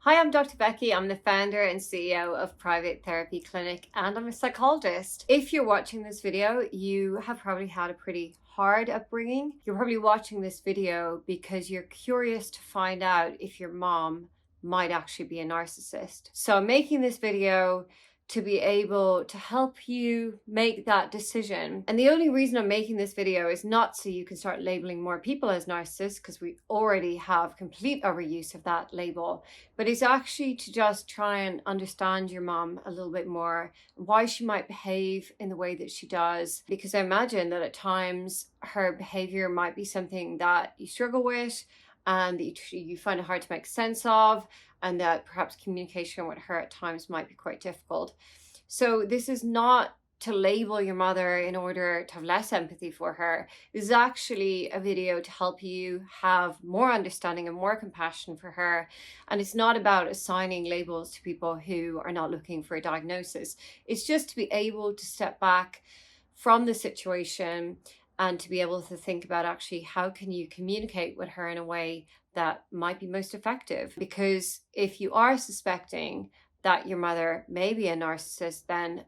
Hi, I'm Dr. Becky. I'm the founder and CEO of Private Therapy Clinic, and I'm a psychologist. If you're watching this video, you have probably had a pretty hard upbringing. You're probably watching this video because you're curious to find out if your mom might actually be a narcissist. So I'm making this video to be able to help you make that decision. And the only reason I'm making this video is not so you can start labeling more people as narcissists, because we already have complete overuse of that label, but it's actually to just try and understand your mom a little bit more, why she might behave in the way that she does, because I imagine that at times her behavior might be something that you struggle with and that you find it hard to make sense of, and that perhaps communication with her at times might be quite difficult. So this is not to label your mother in order to have less empathy for her. This is actually a video to help you have more understanding and more compassion for her. And it's not about assigning labels to people who are not looking for a diagnosis. It's just to be able to step back from the situation and to be able to think about actually how can you communicate with her in a way that might be most effective. Because if you are suspecting that your mother may be a narcissist, then,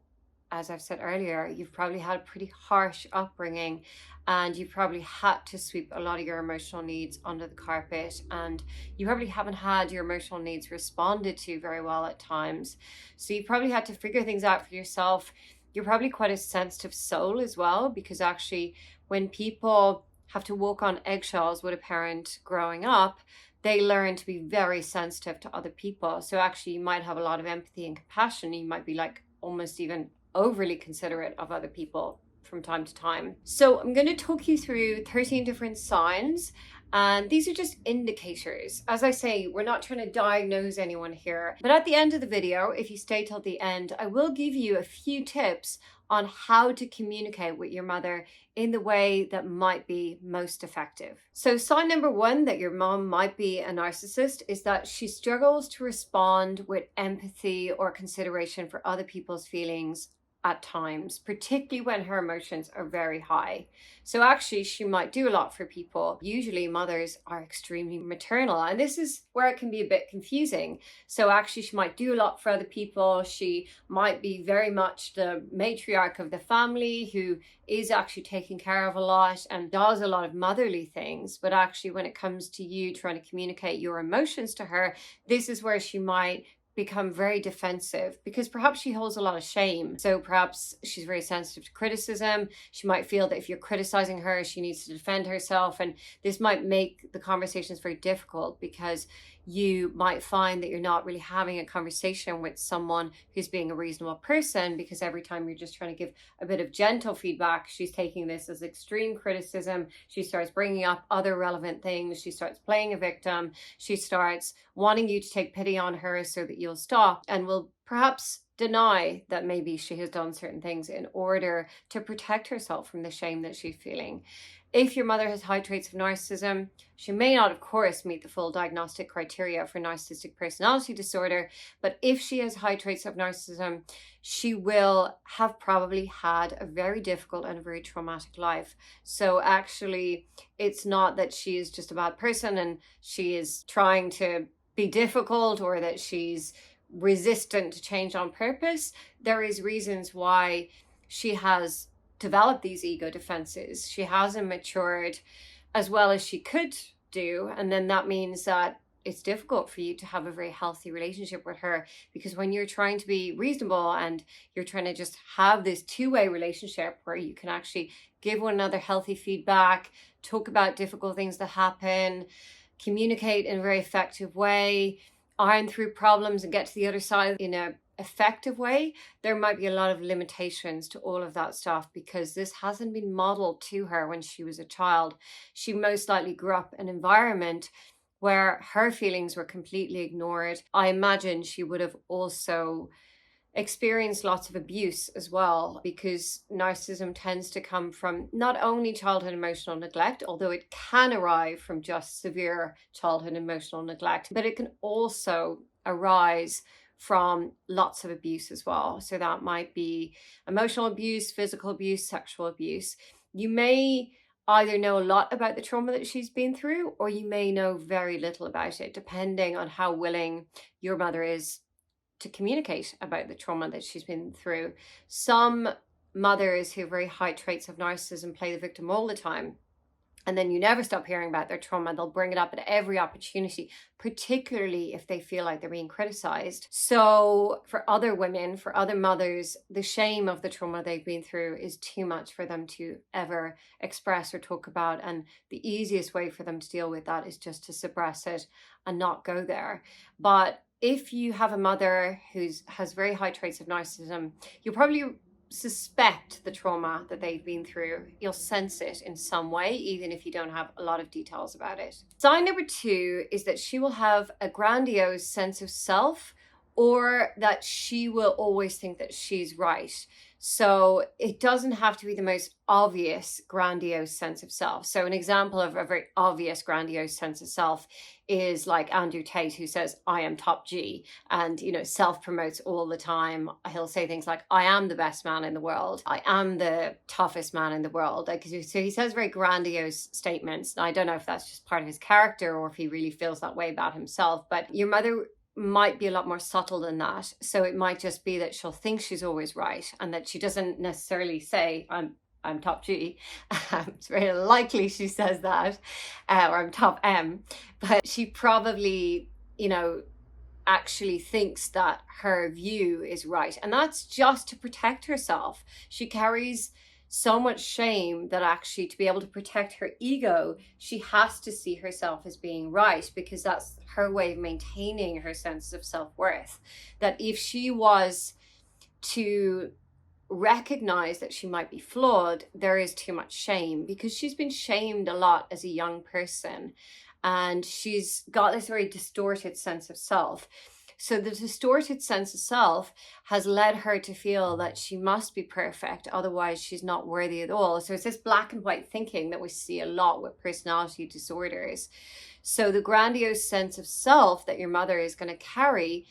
as I've said earlier, you've probably had a pretty harsh upbringing, and you probably had to sweep a lot of your emotional needs under the carpet, and you probably haven't had your emotional needs responded to very well at times. So you probably had to figure things out for yourself. You're probably quite a sensitive soul as well, because actually when people have to walk on eggshells with a parent growing up, they learn to be very sensitive to other people. So actually you might have a lot of empathy and compassion. You might be like almost even overly considerate of other people from time to time. So I'm going to talk you through 13 different signs, and these are just indicators. As I say, we're not trying to diagnose anyone here, but at the end of the video, if you stay till the end, I will give you a few tips on how to communicate with your mother in the way that might be most effective. So sign number one that your mom might be a narcissist is that she struggles to respond with empathy or consideration for other people's feelings at times, particularly when her emotions are very high. So actually she might do a lot for people. Usually mothers are extremely maternal, and this is where it can be a bit confusing. So actually she might do a lot for other people. She might be very much the matriarch of the family who is actually taking care of a lot and does a lot of motherly things. But actually when it comes to you trying to communicate your emotions to her, this is where she might become very defensive, because perhaps she holds a lot of shame. So perhaps she's very sensitive to criticism. She might feel that if you're criticizing her, she needs to defend herself. And this might make the conversations very difficult, because you might find that you're not really having a conversation with someone who's being a reasonable person, because every time you're just trying to give a bit of gentle feedback, she's taking this as extreme criticism. She starts bringing up other relevant things. She starts playing a victim. She starts wanting you to take pity on her so that you'll stop, and will perhaps deny that maybe she has done certain things in order to protect herself from the shame that she's feeling. If your mother has high traits of narcissism, she may not, of course, meet the full diagnostic criteria for narcissistic personality disorder, but if she has high traits of narcissism, she will have probably had a very difficult and very traumatic life. So actually, it's not that she is just a bad person and she is trying to be difficult, or that she's resistant to change on purpose. There is reasons why she has developed these ego defenses. She hasn't matured as well as she could do, and then that means that it's difficult for you to have a very healthy relationship with her, because when you're trying to be reasonable and you're trying to just have this two-way relationship where you can actually give one another healthy feedback, talk about difficult things that happen, communicate in a very effective way, iron through problems and get to the other side in a effective way, there might be a lot of limitations to all of that stuff, because this hasn't been modeled to her when she was a child. She most likely grew up in an environment where her feelings were completely ignored. I imagine she would have also experienced lots of abuse as well, because narcissism tends to come from not only childhood emotional neglect, although it can arrive from just severe childhood emotional neglect, but it can also arise from lots of abuse as well. So that might be emotional abuse, physical abuse, sexual abuse. You may either know a lot about the trauma that she's been through, or you may know very little about it, depending on how willing your mother is to communicate about the trauma that she's been through. Some mothers who have very high traits of narcissism play the victim all the time, and then you never stop hearing about their trauma. They'll bring it up at every opportunity, particularly if they feel like they're being criticized. So for other women, for other mothers, the shame of the trauma they've been through is too much for them to ever express or talk about. And the easiest way for them to deal with that is just to suppress it and not go there. But if you have a mother who has very high traits of narcissism, you'll probably suspect the trauma that they've been through. You'll sense it in some way, even if you don't have a lot of details about it. Sign number 2 is that she will have a grandiose sense of self, or that she will always think that she's right. So it doesn't have to be the most obvious grandiose sense of self. So an example of a very obvious grandiose sense of self is like Andrew Tate, who says, I am top G, and, self-promotes all the time. He'll say things like, I am the best man in the world. I am the toughest man in the world. So he says very grandiose statements. Now, I don't know if that's just part of his character or if he really feels that way about himself, but your mother might be a lot more subtle than that. So it might just be that she'll think she's always right, and that she doesn't necessarily say, I'm top G. It's very likely she says that, or I'm top M, but she probably, actually thinks that her view is right. And that's just to protect herself. She carries so much shame that actually, to be able to protect her ego, she has to see herself as being right, because that's her way of maintaining her sense of self-worth. That if she was to recognize that she might be flawed, there is too much shame, because she's been shamed a lot as a young person, and she's got this very distorted sense of self. So the distorted sense of self has led her to feel that she must be perfect, otherwise she's not worthy at all. So it's this black and white thinking that we see a lot with personality disorders. So the grandiose sense of self that your mother is going to carry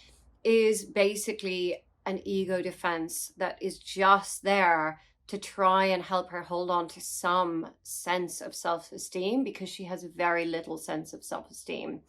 is basically an ego defense that is just there to try and help her hold on to some sense of self-esteem, because she has very little sense of self-esteem.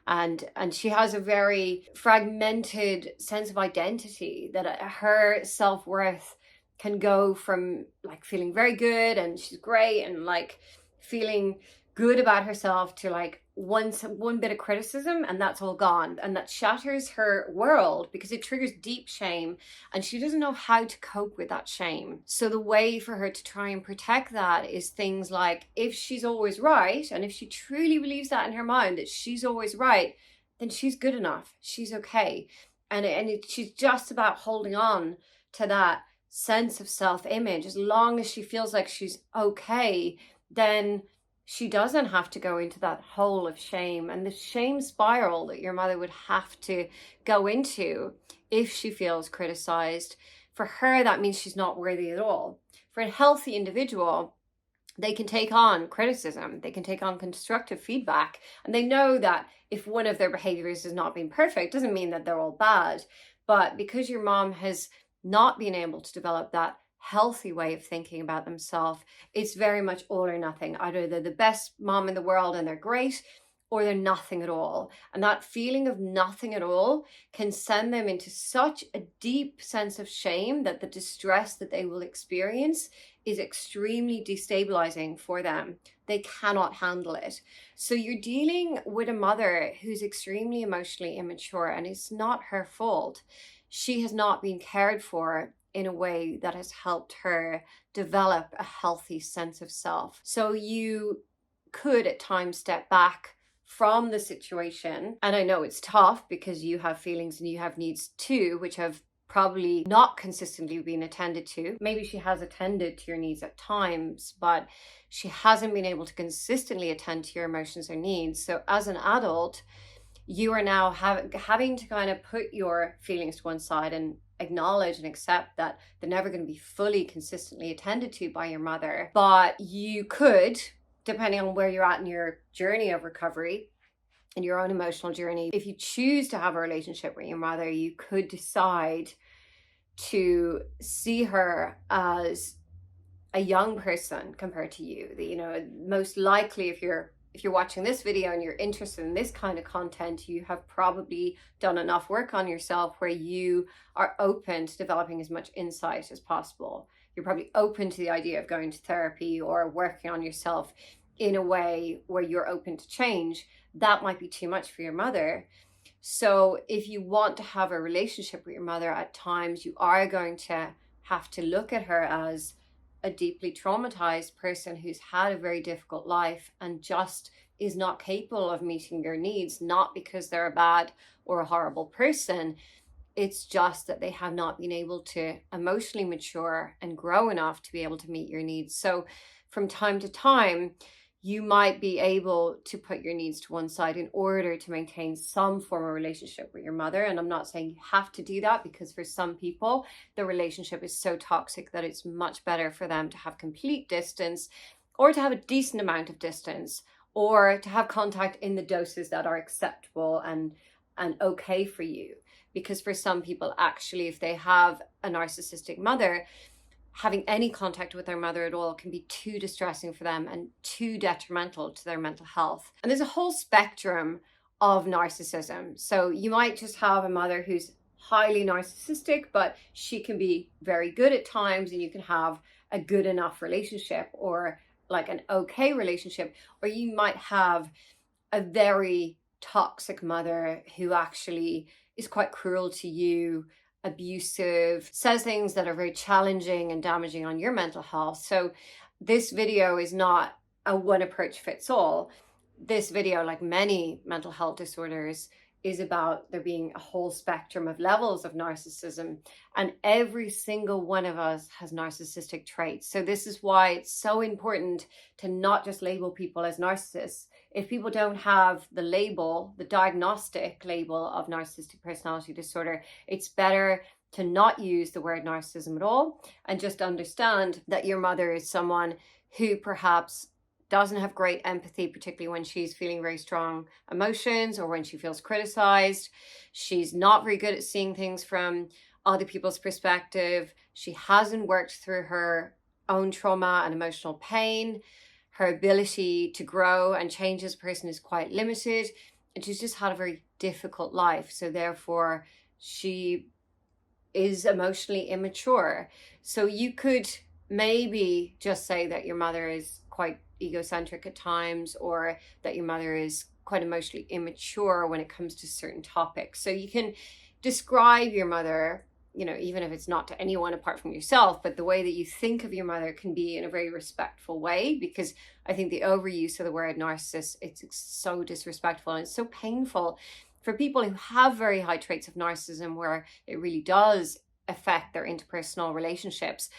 And she has a very fragmented sense of identity, that her self-worth can go from like feeling very good and she's great and like feeling good about herself to like one bit of criticism and that's all gone, and that shatters her world because it triggers deep shame, and she doesn't know how to cope with that shame. So the way for her to try and protect that is things like, if she's always right, and if she truly believes that in her mind, that she's always right, then she's good enough, she's okay. And she's just about holding on to that sense of self-image. As long as she feels like she's okay, then she doesn't have to go into that hole of shame and the shame spiral that your mother would have to go into if she feels criticized. For her, that means she's not worthy at all. For a healthy individual, they can take on criticism, they can take on constructive feedback, and they know that if one of their behaviors has not been perfect, doesn't mean that they're all bad. But because your mom has not been able to develop that healthy way of thinking about themselves, it's very much all or nothing. Either they're the best mom in the world and they're great, or they're nothing at all. And that feeling of nothing at all can send them into such a deep sense of shame that the distress that they will experience is extremely destabilizing for them. They cannot handle it. So you're dealing with a mother who's extremely emotionally immature, and it's not her fault. She has not been cared for in a way that has helped her develop a healthy sense of self. So you could at times step back from the situation. And I know it's tough because you have feelings and you have needs too, which have probably not consistently been attended to. Maybe she has attended to your needs at times, but she hasn't been able to consistently attend to your emotions or needs. So as an adult, you are now having to kind of put your feelings to one side and acknowledge and accept that they're never going to be fully consistently attended to by your mother. But you could, depending on where you're at in your journey of recovery, in your own emotional journey, if you choose to have a relationship with your mother, you could decide to see her as a young person compared to you. That, you know, most likely if you're watching this video and you're interested in this kind of content, you have probably done enough work on yourself where you are open to developing as much insight as possible. You're probably open to the idea of going to therapy or working on yourself in a way where you're open to change. That might be too much for your mother. So if you want to have a relationship with your mother, at times you are going to have to look at her as a deeply traumatized person who's had a very difficult life and just is not capable of meeting your needs, not because they're a bad or a horrible person. It's just that they have not been able to emotionally mature and grow enough to be able to meet your needs. So from time to time, you might be able to put your needs to one side in order to maintain some form of relationship with your mother. And I'm not saying you have to do that, because for some people, the relationship is so toxic that it's much better for them to have complete distance, or to have a decent amount of distance, or to have contact in the doses that are acceptable and okay for you. Because for some people, actually, if they have a narcissistic mother, having any contact with their mother at all can be too distressing for them and too detrimental to their mental health. And there's a whole spectrum of narcissism. So you might just have a mother who's highly narcissistic, but she can be very good at times, and you can have a good enough relationship, or like an okay relationship. Or you might have a very toxic mother who actually is quite cruel to you, abusive, says things that are very challenging and damaging on your mental health. So this video is not a one approach fits all. This video, like many mental health disorders, is about there being a whole spectrum of levels of narcissism, and every single one of us has narcissistic traits. So this is why it's so important to not just label people as narcissists. If people don't have the label, the diagnostic label of narcissistic personality disorder, it's better to not use the word narcissism at all, and just understand that your mother is someone who perhaps doesn't have great empathy, particularly when she's feeling very strong emotions or when she feels criticized. She's not very good at seeing things from other people's perspective. She hasn't worked through her own trauma and emotional pain. Her ability to grow and change as a person is quite limited, and she's just had a very difficult life. So therefore, she is emotionally immature. So you could maybe just say that your mother is quite egocentric at times, or that your mother is quite emotionally immature when it comes to certain topics. So you can describe your mother, you know, even if it's not to anyone apart from yourself, but the way that you think of your mother can be in a very respectful way, because I think the overuse of the word narcissist, it's so disrespectful, and it's so painful for people who have very high traits of narcissism, where it really does affect their interpersonal relationships.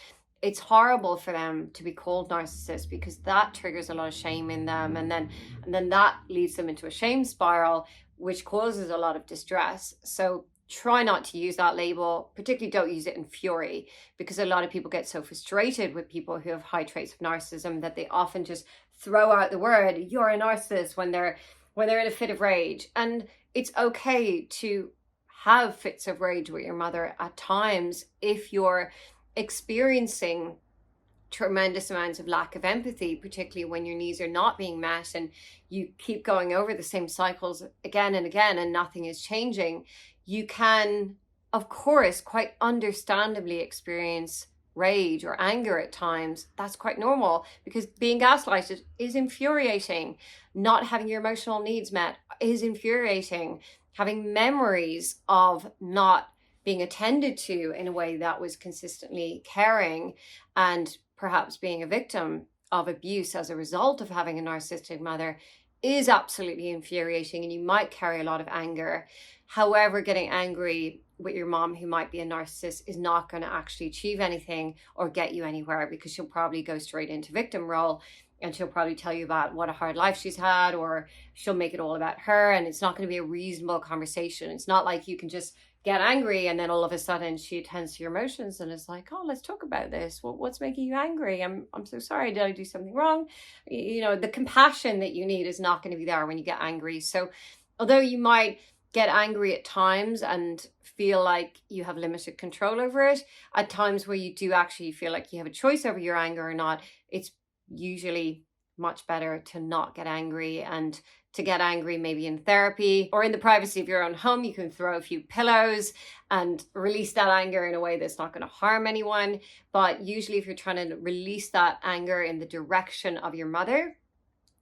It's horrible for them to be called narcissists, because that triggers a lot of shame in them, and then that leads them into a shame spiral, which causes a lot of distress. So try not to use that label, particularly don't use it in fury, because a lot of people get so frustrated with people who have high traits of narcissism that they often just throw out the word "you're a narcissist" when they're in a fit of rage. And it's okay to have fits of rage with your mother at times if you're experiencing tremendous amounts of lack of empathy, particularly when your needs are not being met and you keep going over the same cycles again and again and nothing is changing. You can, of course, quite understandably experience rage or anger at times. That's quite normal, because being gaslighted is infuriating. Not having your emotional needs met is infuriating. Having memories of not being attended to in a way that was consistently caring, and perhaps being a victim of abuse as a result of having a narcissistic mother, is absolutely infuriating, and you might carry a lot of anger. However, getting angry with your mom, who might be a narcissist, is not going to actually achieve anything or get you anywhere, because she'll probably go straight into victim role, and she'll probably tell you about what a hard life she's had, or she'll make it all about her, and it's not going to be a reasonable conversation. It's not like you can just get angry and then all of a sudden she attends to your emotions and is like, oh, let's talk about this. What's making you angry? I'm so sorry. Did I do something wrong? You know, the compassion that you need is not going to be there when you get angry. So although you might get angry at times and feel like you have limited control over it. At times where you do actually feel like you have a choice over your anger or not, it's usually much better to not get angry, and to get angry maybe in therapy or in the privacy of your own home. You can throw a few pillows and release that anger in a way that's not going to harm anyone. But usually if you're trying to release that anger in the direction of your mother,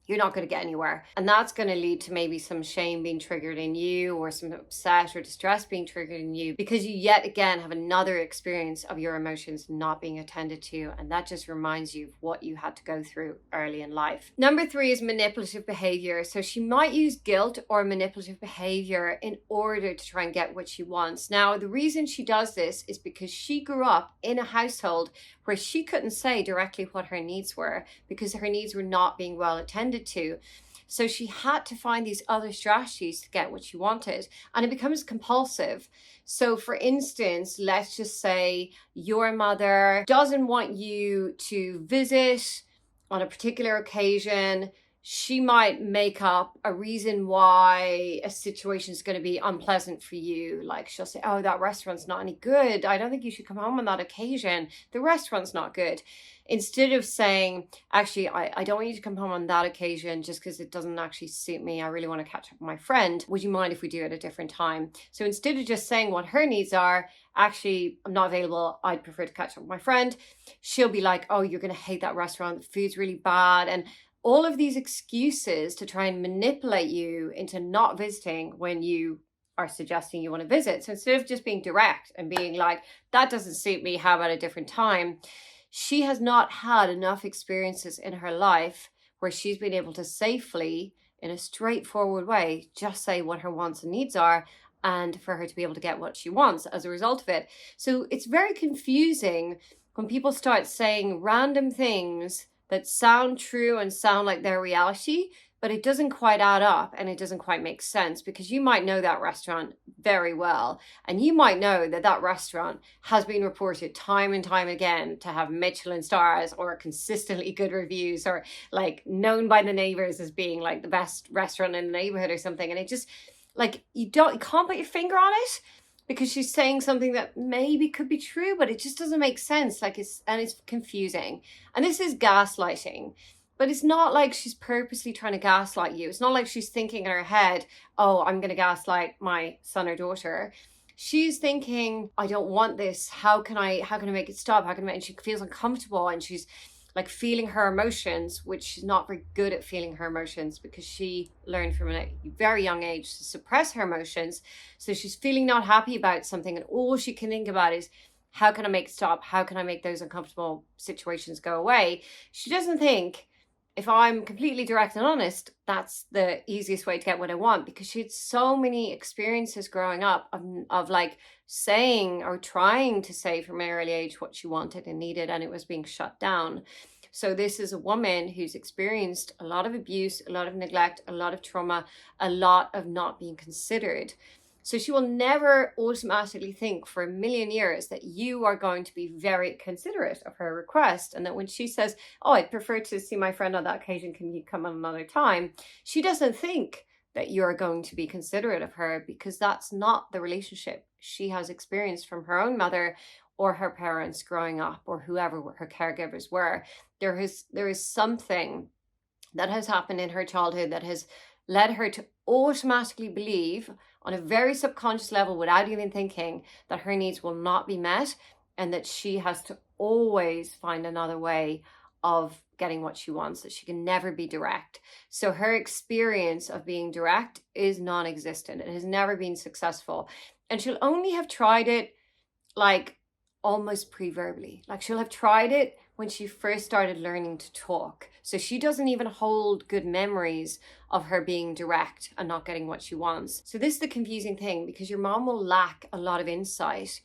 you're not going to get anywhere. And that's going to lead to maybe some shame being triggered in you, or some upset or distress being triggered in you, because you yet again have another experience of your emotions not being attended to. And that just reminds you of what you had to go through early in life. Number 3 is manipulative behavior. So she might use guilt or manipulative behavior in order to try and get what she wants. Now, the reason she does this is because she grew up in a household where she couldn't say directly what her needs were, because her needs were not being well attended to. So she had to find these other strategies to get what she wanted, and it becomes compulsive. So for instance, let's just say your mother doesn't want you to visit on a particular occasion. She might make up a reason why a situation is going to be unpleasant for you. Like she'll say, oh, that restaurant's not any good. I don't think you should come home on that occasion. The restaurant's not good. Instead of saying, actually, I don't want you to come home on that occasion just because it doesn't actually suit me. I really want to catch up with my friend. Would you mind if we do it at a different time? So instead of just saying what her needs are, actually, I'm not available, I'd prefer to catch up with my friend, she'll be like, oh, you're going to hate that restaurant. The food's really bad. And all of these excuses to try and manipulate you into not visiting when you are suggesting you want to visit. So instead of just being direct and being like, that doesn't suit me, how about a different time? She has not had enough experiences in her life where she's been able to safely, in a straightforward way, just say what her wants and needs are, and for her to be able to get what she wants as a result of it. So it's very confusing when people start saying random things that sound true and sound like their reality, but it doesn't quite add up and it doesn't quite make sense, because you might know that restaurant very well, and you might know that that restaurant has been reported time and time again to have Michelin stars or consistently good reviews, or like known by the neighbors as being like the best restaurant in the neighborhood or something. And it just like, you can't put your finger on it, because she's saying something that maybe could be true, but it just doesn't make sense. Like it's confusing. And this is gaslighting, but it's not like she's purposely trying to gaslight you. It's not like she's thinking in her head, oh, I'm going to gaslight my son or daughter. She's thinking, I don't want this. How can I make it stop? And she feels uncomfortable, and she's like feeling her emotions, which she's not very good at feeling her emotions, because she learned from a very young age to suppress her emotions. So she's feeling not happy about something, and all she can think about is, how can I make it stop? How can I make those uncomfortable situations go away? She doesn't think, if I'm completely direct and honest, that's the easiest way to get what I want, because she had so many experiences growing up of like saying or trying to say from an early age what she wanted and needed, and it was being shut down. So this is a woman who's experienced a lot of abuse, a lot of neglect, a lot of trauma, a lot of not being considered. So she will never automatically think for a million years that you are going to be very considerate of her request. And that when she says, oh, I'd prefer to see my friend on that occasion, can you come on another time? She doesn't think that you're going to be considerate of her, because that's not the relationship she has experienced from her own mother or her parents growing up, or whoever her caregivers were. There is something that has happened in her childhood that has led her to automatically believe on a very subconscious level, without even thinking, that her needs will not be met, and that she has to always find another way of getting what she wants, that she can never be direct. So her experience of being direct is non-existent. It has never been successful. And she'll only have tried it like almost pre-verbally. Like she'll have tried it when she first started learning to talk. So she doesn't even hold good memories of her being direct and not getting what she wants. So this is the confusing thing, because your mom will lack a lot of insight.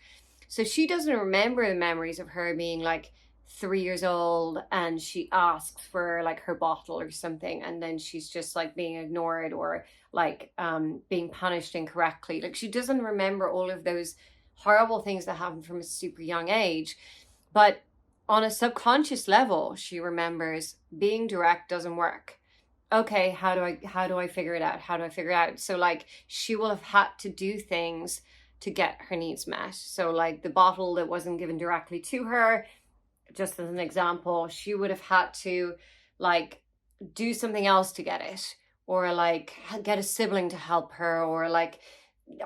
So she doesn't remember the memories of her being like 3 years old and she asks for like her bottle or something, and then she's just like being ignored, or like being punished incorrectly. Like she doesn't remember all of those horrible things that happened from a super young age. But on a subconscious level, she remembers being direct doesn't work. okay, how do I figure it out? How do I figure it out? So like she will have had to do things to get her needs met. So like the bottle that wasn't given directly to her, just as an example, she would have had to like do something else to get it, or like get a sibling to help her, or like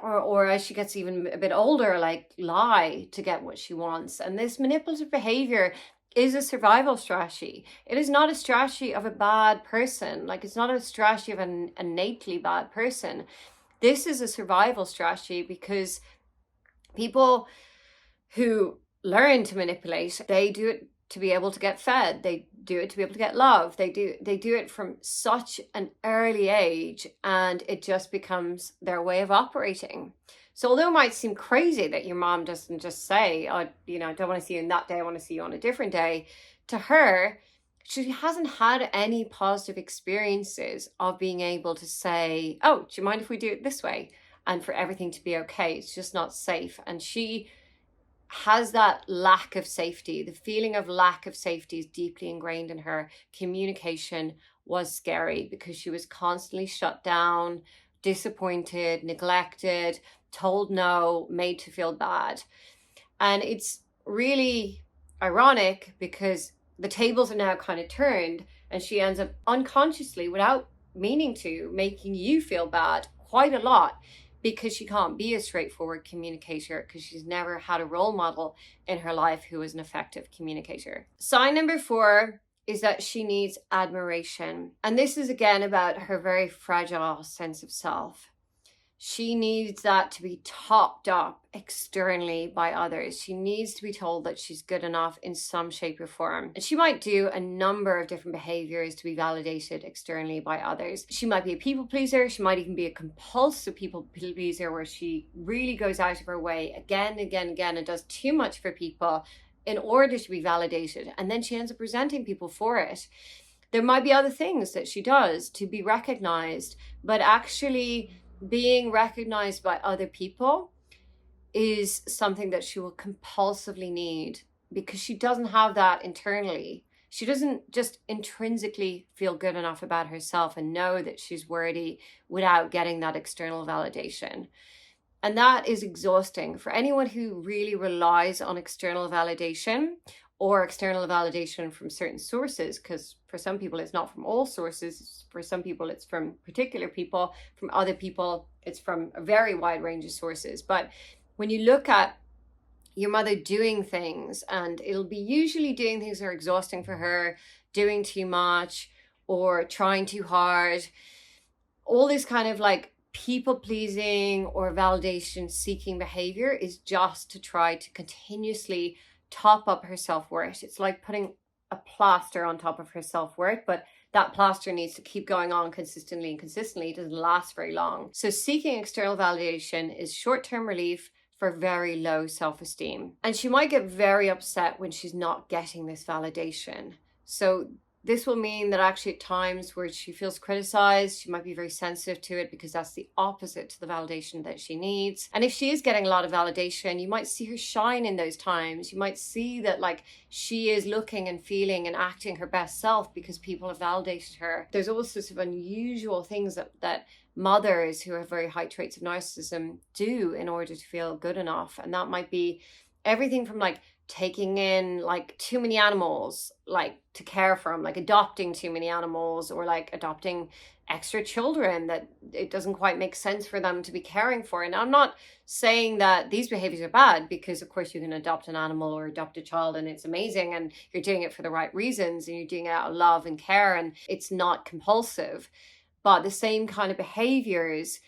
or as she gets even a bit older, like lie to get what she wants. And this manipulative behavior is a survival strategy. It is not a strategy of a bad person. Like it's not a strategy of an innately bad person. This is a survival strategy because people who learn to manipulate, they do it to be able to get fed. They do it to be able to get love. They do it from such an early age, and it just becomes their way of operating. So although it might seem crazy that your mom doesn't just say, oh, I don't want to see you on that day, I want to see you on a different day, to her, she hasn't had any positive experiences of being able to say, oh, do you mind if we do it this way? And for everything to be okay. It's just not safe. And she has that lack of safety. The feeling of lack of safety is deeply ingrained in her. Communication was scary because she was constantly shut down, disappointed, neglected, told no, made to feel bad. And it's really ironic because the tables are now kind of turned, and she ends up unconsciously, without meaning to, making you feel bad quite a lot, because she can't be a straightforward communicator because she's never had a role model in her life who is an effective communicator. Sign number 4 is that she needs admiration. And this is again about her very fragile sense of self. She needs that to be topped up externally by others. She needs to be told that she's good enough in some shape or form. And she might do a number of different behaviors to be validated externally by others. She might be a people pleaser. She might even be a compulsive people pleaser, where she really goes out of her way again and does too much for people in order to be validated. And then she ends up resenting people for it. There might be other things that she does to be recognized, but actually being recognized by other people is something that she will compulsively need, because she doesn't have that internally. She doesn't just intrinsically feel good enough about herself and know that she's worthy without getting that external validation. And that is exhausting for anyone who really relies on external validation, or external validation from certain sources, because for some people it's not from all sources. For some people it's from particular people. From other people it's from a very wide range of sources. But when you look at your mother doing things, and it'll be usually doing things that are exhausting for her, doing too much or trying too hard, all this kind of like people pleasing or validation seeking behavior is just to try to continuously top up her self-worth. It's like putting a plaster on top of her self-worth, but that plaster needs to keep going on consistently. It doesn't last very long. So seeking external validation is short-term relief for very low self-esteem. And she might get very upset when she's not getting this validation. So this will mean that actually at times where she feels criticized, she might be very sensitive to it, because that's the opposite to the validation that she needs. And if she is getting a lot of validation, you might see her shine in those times. You might see that like she is looking and feeling and acting her best self because people have validated her. There's all sorts of unusual things that mothers who have very high traits of narcissism do in order to feel good enough. And that might be everything from like taking in like too many animals, like to care for them, like adopting too many animals, or like adopting extra children that it doesn't quite make sense for them to be caring for. And I'm not saying that these behaviors are bad, because of course you can adopt an animal or adopt a child and it's amazing, and you're doing it for the right reasons, and you're doing it out of love and care, and it's not compulsive. But the same kind of behaviors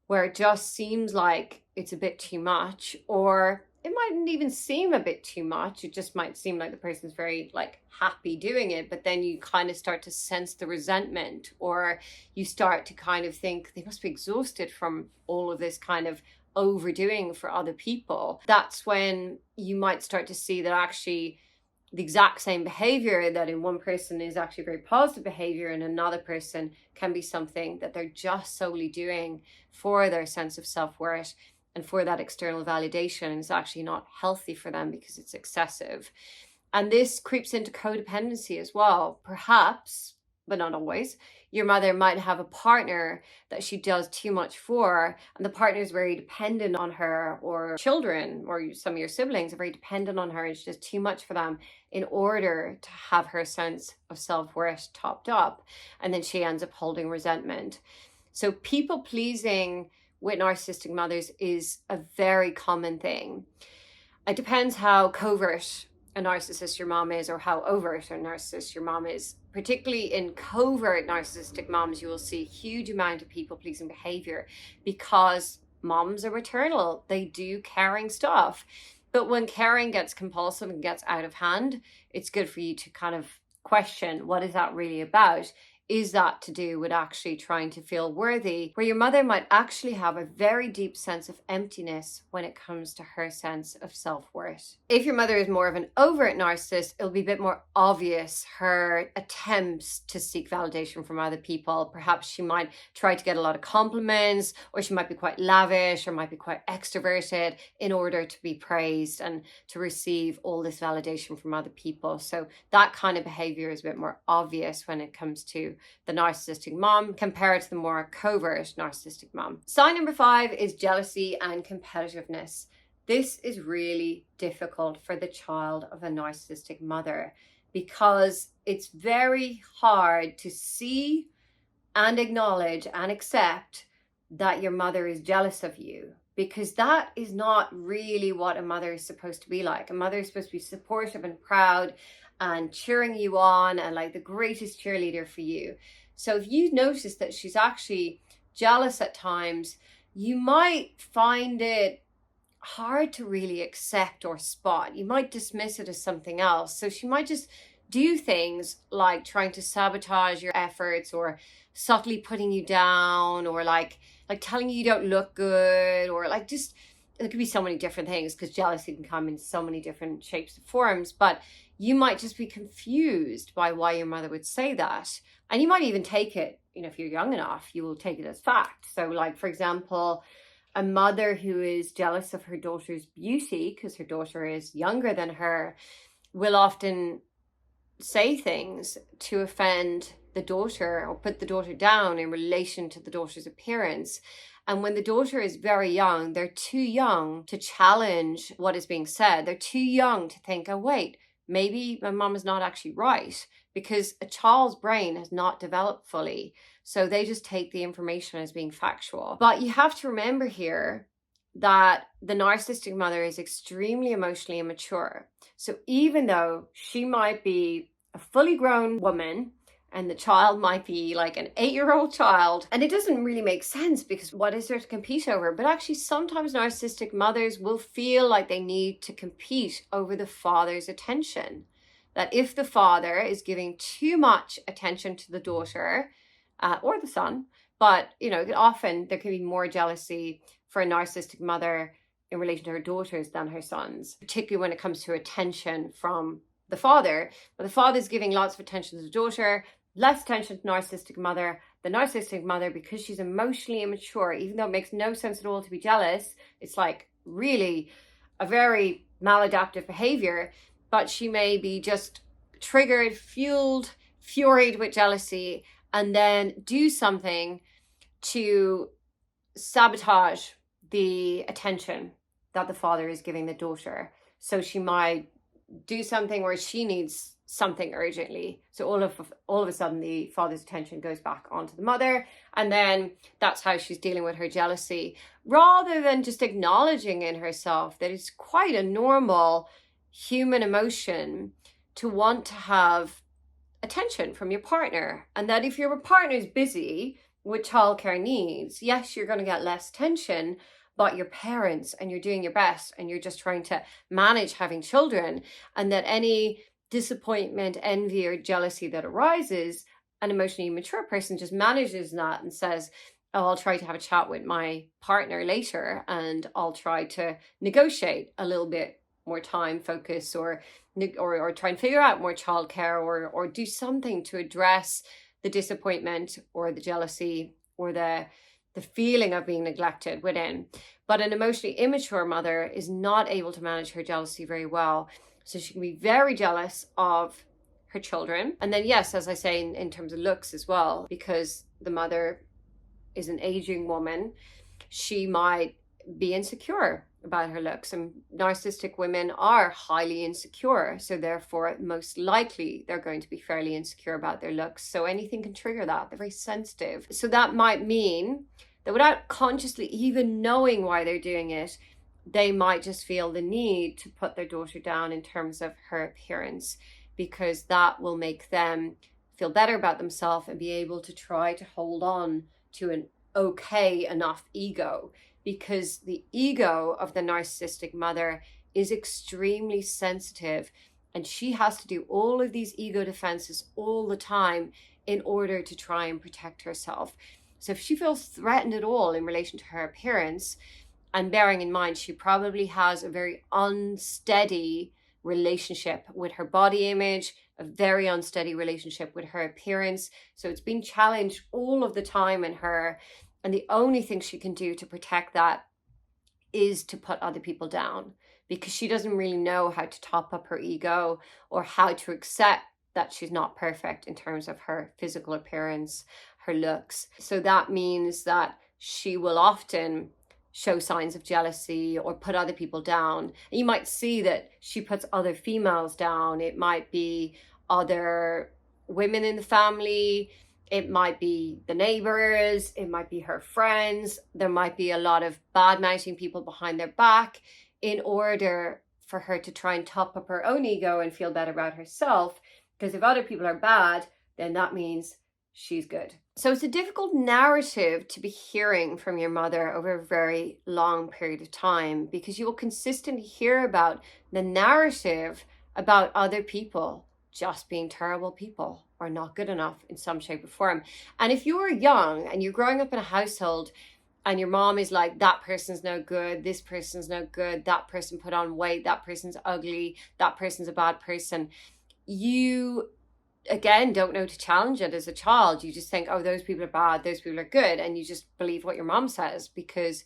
where it just seems like it's a bit too much, or it mightn't even seem a bit too much. It just might seem like the person's very like happy doing it, but then you kind of start to sense the resentment, or you start to kind of think they must be exhausted from all of this kind of overdoing for other people. That's when you might start to see that actually the exact same behavior that in one person is actually very positive behavior, and another person can be something that they're just solely doing for their sense of self-worth and for that external validation, and it's actually not healthy for them because it's excessive. And this creeps into codependency as well, perhaps, but not always. your mother might have a partner that she does too much for, and the partner is very dependent on her, or children or some of your siblings are very dependent on her, and she does too much for them in order to have her sense of self-worth topped up, and then she ends up holding resentment. So people pleasing with narcissistic mothers is a very common thing. It depends how covert a narcissist your mom is, or how overt a narcissist your mom is. Particularly in covert narcissistic moms, you will see a huge amount of people pleasing behavior, because moms are maternal. They do caring stuff. But when caring gets compulsive and gets out of hand, it's good for you to kind of question, what is that really about? Is that to do with actually trying to feel worthy, where your mother might actually have a very deep sense of emptiness when it comes to her sense of self-worth? If your mother is more of an overt narcissist, it'll be a bit more obvious her attempts to seek validation from other people. Perhaps she might try to get a lot of compliments, or she might be quite lavish, or might be quite extroverted in order to be praised and to receive all this validation from other people. So that kind of behavior is a bit more obvious when it comes to the narcissistic mom compared to the more covert narcissistic mom. Sign number 5 is jealousy and competitiveness. This is really difficult for the child of a narcissistic mother, because it's very hard to see and acknowledge and accept that your mother is jealous of you, because that is not really what a mother is supposed to be like. A mother is supposed to be supportive and proud and cheering you on and like the greatest cheerleader for you. So if you notice that she's actually jealous at times, you might find it hard to really accept or spot. You might dismiss it as something else. So she might just do things like trying to sabotage your efforts, or subtly putting you down, or like telling you don't look good, or like just, it could be so many different things, because jealousy can come in so many different shapes and forms. But you might just be confused by why your mother would say that. And you might even take it, if you're young enough, you will take it as fact. So like, for example, a mother who is jealous of her daughter's beauty because her daughter is younger than her will often say things to offend the daughter or put the daughter down in relation to the daughter's appearance. And when the daughter is very young, they're too young to challenge what is being said. They're too young to think, oh, wait, maybe my mom is not actually right, because a child's brain has not developed fully. So they just take the information as being factual. But you have to remember here that the narcissistic mother is extremely emotionally immature. So even though she might be a fully grown woman, and the child might be like an 8-year-old child, and it doesn't really make sense, because what is there to compete over? But actually sometimes narcissistic mothers will feel like they need to compete over the father's attention. That if the father is giving too much attention to the daughter or the son, but often there can be more jealousy for a narcissistic mother in relation to her daughters than her sons, particularly when it comes to attention from the father. But the father is giving lots of attention to the daughter, less attention to narcissistic mother. The narcissistic mother, because she's emotionally immature, even though it makes no sense at all to be jealous, it's like really a very maladaptive behavior, but she may be just triggered, fueled, furied with jealousy, and then do something to sabotage the attention that the father is giving the daughter. So she might do something where she needs something urgently. So all of a sudden the father's attention goes back onto the mother, and then that's how she's dealing with her jealousy, rather than just acknowledging in herself that it's quite a normal human emotion to want to have attention from your partner. And that if your partner is busy with childcare needs, yes, you're going to get less attention, but you're parents and you're doing your best and you're just trying to manage having children, and that any disappointment, envy, or jealousy that arises, an emotionally mature person just manages that and says, oh, I'll try to have a chat with my partner later, and I'll try to negotiate a little bit more time, focus, or try and figure out more childcare, or do something to address the disappointment or the jealousy or the feeling of being neglected within. But an emotionally immature mother is not able to manage her jealousy very well. So she can be very jealous of her children. And then, yes, as I say, in terms of looks as well, because the mother is an aging woman, she might be insecure about her looks, and narcissistic women are highly insecure, so therefore most likely they're going to be fairly insecure about their looks. So anything can trigger that. They're very sensitive. So that might mean that without consciously even knowing why they're doing it, they might just feel the need to put their daughter down in terms of her appearance, because that will make them feel better about themselves and be able to try to hold on to an okay enough ego, because the ego of the narcissistic mother is extremely sensitive, and she has to do all of these ego defenses all the time in order to try and protect herself. So if she feels threatened at all in relation to her appearance, and bearing in mind she probably has a very unsteady relationship with her body image, a very unsteady relationship with her appearance, so it's been challenged all of the time in her, and the only thing she can do to protect that is to put other people down, because she doesn't really know how to top up her ego or how to accept that she's not perfect in terms of her physical appearance, her looks. So that means that she will often show signs of jealousy or put other people down. And you might see that she puts other females down. It might be other women in the family, it might be the neighbors, it might be her friends. There might be a lot of bad-mouthing people behind their back in order for her to try and top up her own ego and feel better about herself. Because if other people are bad, then that means she's good. So it's a difficult narrative to be hearing from your mother over a very long period of time, because you will consistently hear about the narrative about other people just being terrible people or not good enough in some shape or form. And if you're young and you're growing up in a household and your mom is like, that person's no good, this person's no good, that person put on weight, that person's ugly, that person's a bad person, you again don't know to challenge it as a child. You just think, oh, those people are bad, those people are good, and you just believe what your mom says because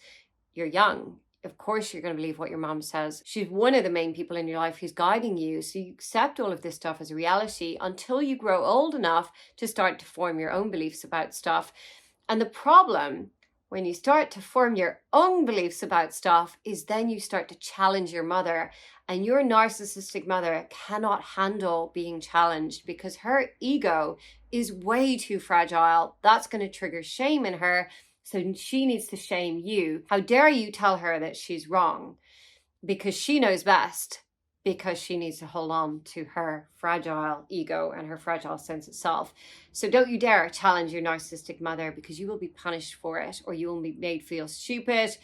you're young. Of course you're going to believe what your mom says. She's one of the main people in your life who's guiding you, so you accept all of this stuff as a reality until you grow old enough to start to form your own beliefs about stuff. And the problem when you start to form your own beliefs about stuff is then you start to challenge your mother, and your narcissistic mother cannot handle being challenged because her ego is way too fragile. That's going to trigger shame in her, so she needs to shame you. How dare you tell her that she's wrong? Because she knows best, because she needs to hold on to her fragile ego and her fragile sense of self. So don't you dare challenge your narcissistic mother, because you will be punished for it, or you will be made feel stupid,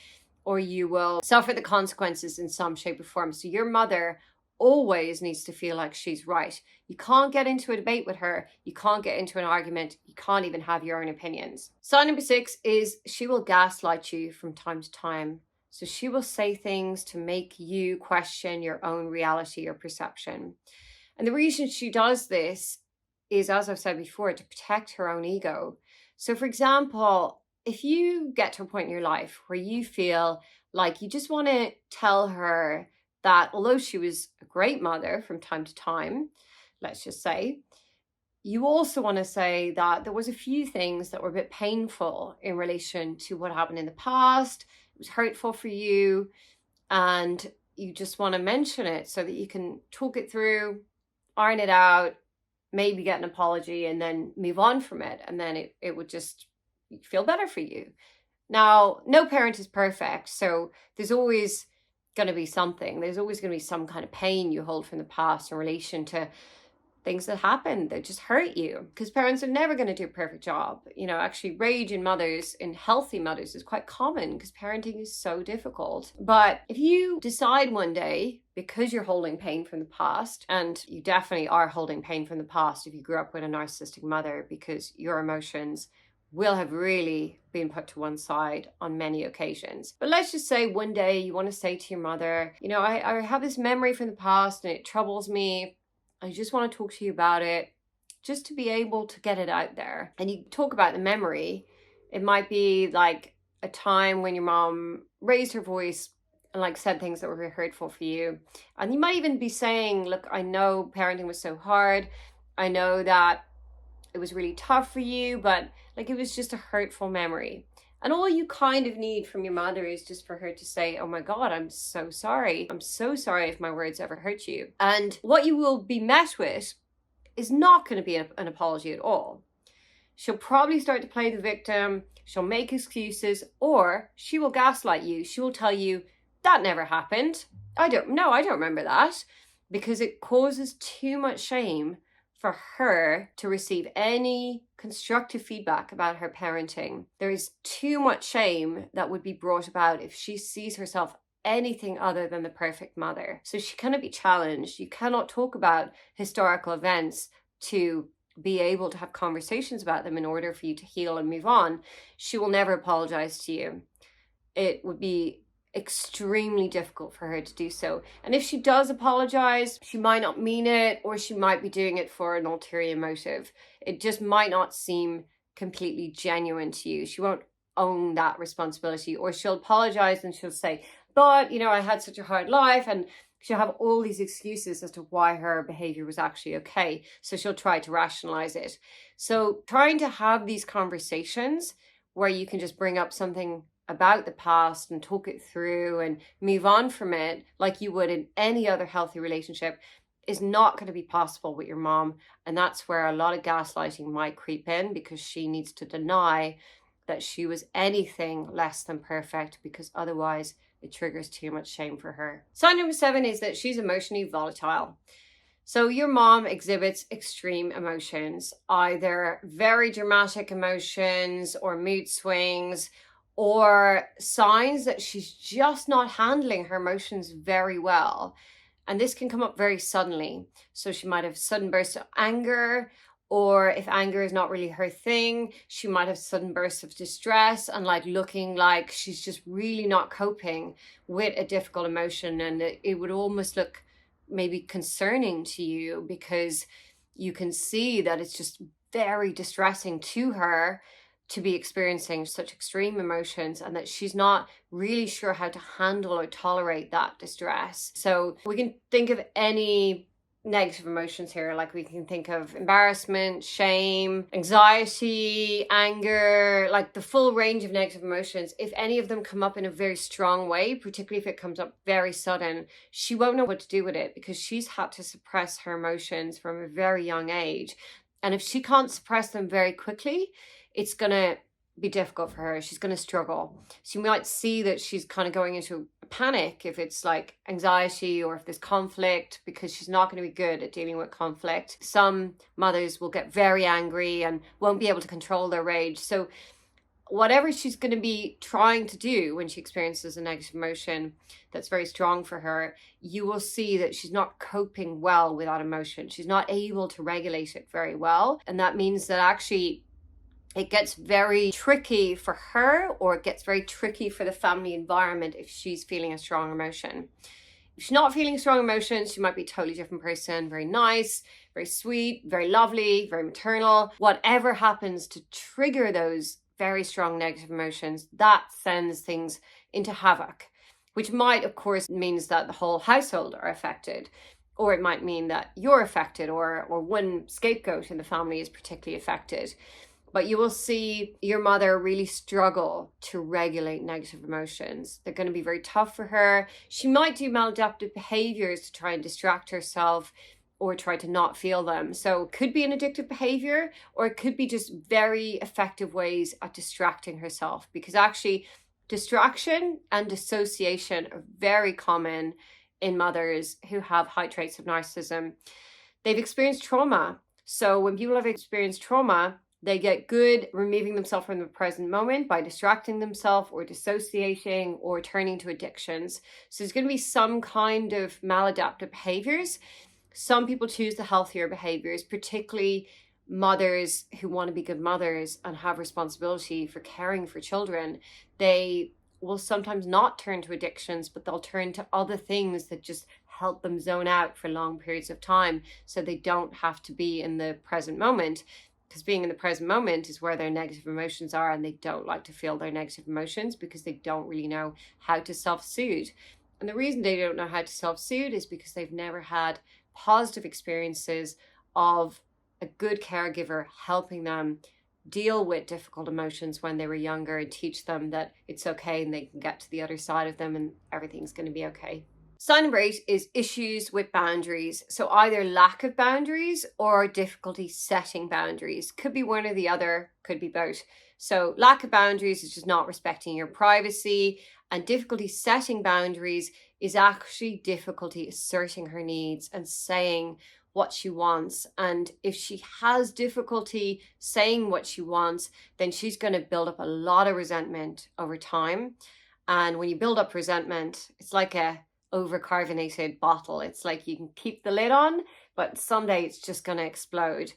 or you will suffer the consequences in some shape or form. So your mother always needs to feel like she's right. You can't get into a debate with her. You can't get into an argument. You can't even have your own opinions. Sign number 6 is she will gaslight you from time to time. So she will say things to make you question your own reality or perception. And the reason she does this is, as I've said before, to protect her own ego. So for example, if you get to a point in your life where you feel like you just want to tell her that although she was a great mother from time to time, let's just say, you also want to say that there was a few things that were a bit painful in relation to what happened in the past. It was hurtful for you, and you just want to mention it so that you can talk it through, iron it out, maybe get an apology, and then move on from it. And then it would just feel better for you. Now, no parent is perfect, so there's always going to be something. There's always going to be some kind of pain you hold from the past in relation to things that happen that just hurt you, because parents are never going to do a perfect job. You know, actually rage in mothers, in healthy mothers, is quite common because parenting is so difficult. But if you decide one day, because you're holding pain from the past, and you definitely are holding pain from the past if you grew up with a narcissistic mother, because your emotions will have really been put to one side on many occasions. But let's just say one day you want to say to your mother, you know, I have this memory from the past and it troubles me. I just want to talk to you about it, just to be able to get it out there. And you talk about the memory. It might be like a time when your mom raised her voice and like said things that were hurtful for you. And you might even be saying, look, I know parenting was so hard. I know that it was really tough for you, but like it was just a hurtful memory. And all you kind of need from your mother is just for her to say, oh my God, I'm so sorry. I'm so sorry if my words ever hurt you. And what you will be met with is not going to be an apology at all. She'll probably start to play the victim. She'll make excuses, or she will gaslight you. She will tell you that never happened. I don't remember that, because it causes too much shame for her to receive any constructive feedback about her parenting. There is too much shame that would be brought about if she sees herself anything other than the perfect mother. So she cannot be challenged. You cannot talk about historical events to be able to have conversations about them in order for you to heal and move on. She will never apologize to you. It would be extremely difficult for her to do so. And if she does apologize, she might not mean it, or she might be doing it for an ulterior motive. It just might not seem completely genuine to you. She won't own that responsibility, or she'll apologize and she'll say, but I had such a hard life, and she'll have all these excuses as to why her behavior was actually okay. So she'll try to rationalize it. So trying to have these conversations where you can just bring up something about the past and talk it through and move on from it like you would in any other healthy relationship is not going to be possible with your mom. And that's where a lot of gaslighting might creep in, because she needs to deny that she was anything less than perfect, because otherwise it triggers too much shame for her. Sign number 7 is that she's emotionally volatile. So your mom exhibits extreme emotions, either very dramatic emotions or mood swings, or signs that she's just not handling her emotions very well. And this can come up very suddenly. So she might have sudden bursts of anger, or if anger is not really her thing, she might have sudden bursts of distress and looking like she's just really not coping with a difficult emotion. And it would almost look maybe concerning to you, because you can see that it's just very distressing to her to be experiencing such extreme emotions, and that she's not really sure how to handle or tolerate that distress. So we can think of any negative emotions here. Like we can think of embarrassment, shame, anxiety, anger, like the full range of negative emotions. If any of them come up in a very strong way, particularly if it comes up very sudden, she won't know what to do with it, because she's had to suppress her emotions from a very young age. And if she can't suppress them very quickly, it's going to be difficult for her. She's going to struggle. So you might see that she's kind of going into a panic if it's like anxiety, or if there's conflict, because she's not going to be good at dealing with conflict. Some mothers will get very angry and won't be able to control their rage. So whatever she's going to be trying to do when she experiences a negative emotion that's very strong for her, you will see that she's not coping well with that emotion. She's not able to regulate it very well. And that means that actually it gets very tricky for her, or it gets very tricky for the family environment if she's feeling a strong emotion. If she's not feeling strong emotions, she might be a totally different person, very nice, very sweet, very lovely, very maternal. Whatever happens to trigger those very strong negative emotions, that sends things into havoc, which might, of course, means that the whole household are affected. Or it might mean that you're affected, or one scapegoat in the family is particularly affected. But you will see your mother really struggle to regulate negative emotions. They're going to be very tough for her. She might do maladaptive behaviors to try and distract herself, or try to not feel them. So it could be an addictive behavior, or it could be just very effective ways at distracting herself, because actually distraction and dissociation are very common in mothers who have high traits of narcissism. They've experienced trauma. So when people have experienced trauma, they get good removing themselves from the present moment by distracting themselves, or dissociating, or turning to addictions. So there's going to be some kind of maladaptive behaviors. Some people choose the healthier behaviors, particularly mothers who want to be good mothers and have responsibility for caring for children. They will sometimes not turn to addictions, but they'll turn to other things that just help them zone out for long periods of time, so they don't have to be in the present moment. Because being in the present moment is where their negative emotions are, and they don't like to feel their negative emotions because they don't really know how to self-soothe. And the reason they don't know how to self-soothe is because they've never had positive experiences of a good caregiver helping them deal with difficult emotions when they were younger and teach them that it's okay and they can get to the other side of them and everything's going to be okay. Sign number 8 is issues with boundaries. So either lack of boundaries or difficulty setting boundaries. Could be one or the other, could be both. So lack of boundaries is just not respecting your privacy, and difficulty setting boundaries is actually difficulty asserting her needs and saying what she wants. And if she has difficulty saying what she wants, then she's going to build up a lot of resentment over time. And when you build up resentment, it's like a overcarbonated bottle. It's like you can keep the lid on, but someday it's just going to explode,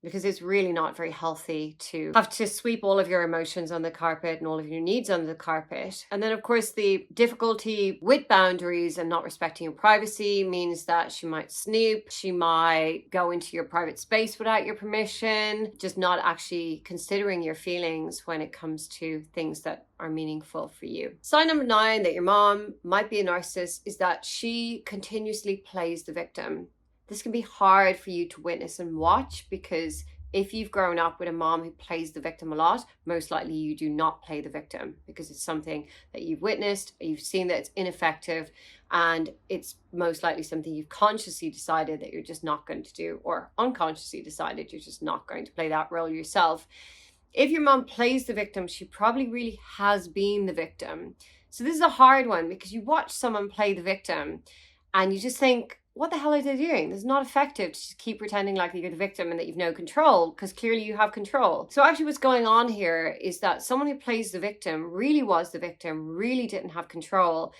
because it's really not very healthy to have to sweep all of your emotions on the carpet and all of your needs on the carpet. And then, of course, the difficulty with boundaries and not respecting your privacy means that she might snoop, she might go into your private space without your permission, just not actually considering your feelings when it comes to things that are meaningful for you. Sign number 9 that your mom might be a narcissist is that she continuously plays the victim. This can be hard for you to witness and watch, because if you've grown up with a mom who plays the victim a lot, most likely you do not play the victim, because it's something that you've witnessed, you've seen that it's ineffective, and it's most likely something you've consciously decided that you're just not going to do, or unconsciously decided you're just not going to play that role yourself. If your mom plays the victim, she probably really has been the victim. So this is a hard one, because you watch someone play the victim and you just think, what the hell are they doing? This is not effective to just keep pretending like you're the victim and that you've no control, because clearly you have control. So actually what's going on here is that someone who plays the victim really was the victim, really didn't have control.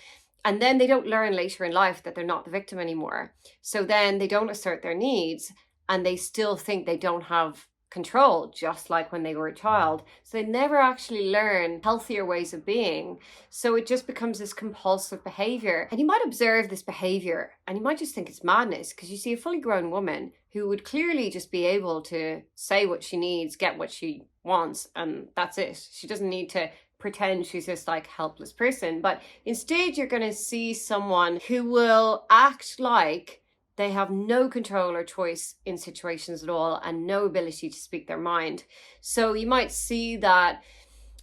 And then they don't learn later in life that they're not the victim anymore. So then they don't assert their needs, and they still think they don't have control, just like when they were a child. So they never actually learn healthier ways of being. So it just becomes this compulsive behavior. And you might observe this behavior and you might just think it's madness, because you see a fully grown woman who would clearly just be able to say what she needs, get what she wants, and that's it. She doesn't need to pretend she's this like helpless person. But instead you're going to see someone who will act like they have no control or choice in situations at all, and no ability to speak their mind. So you might see that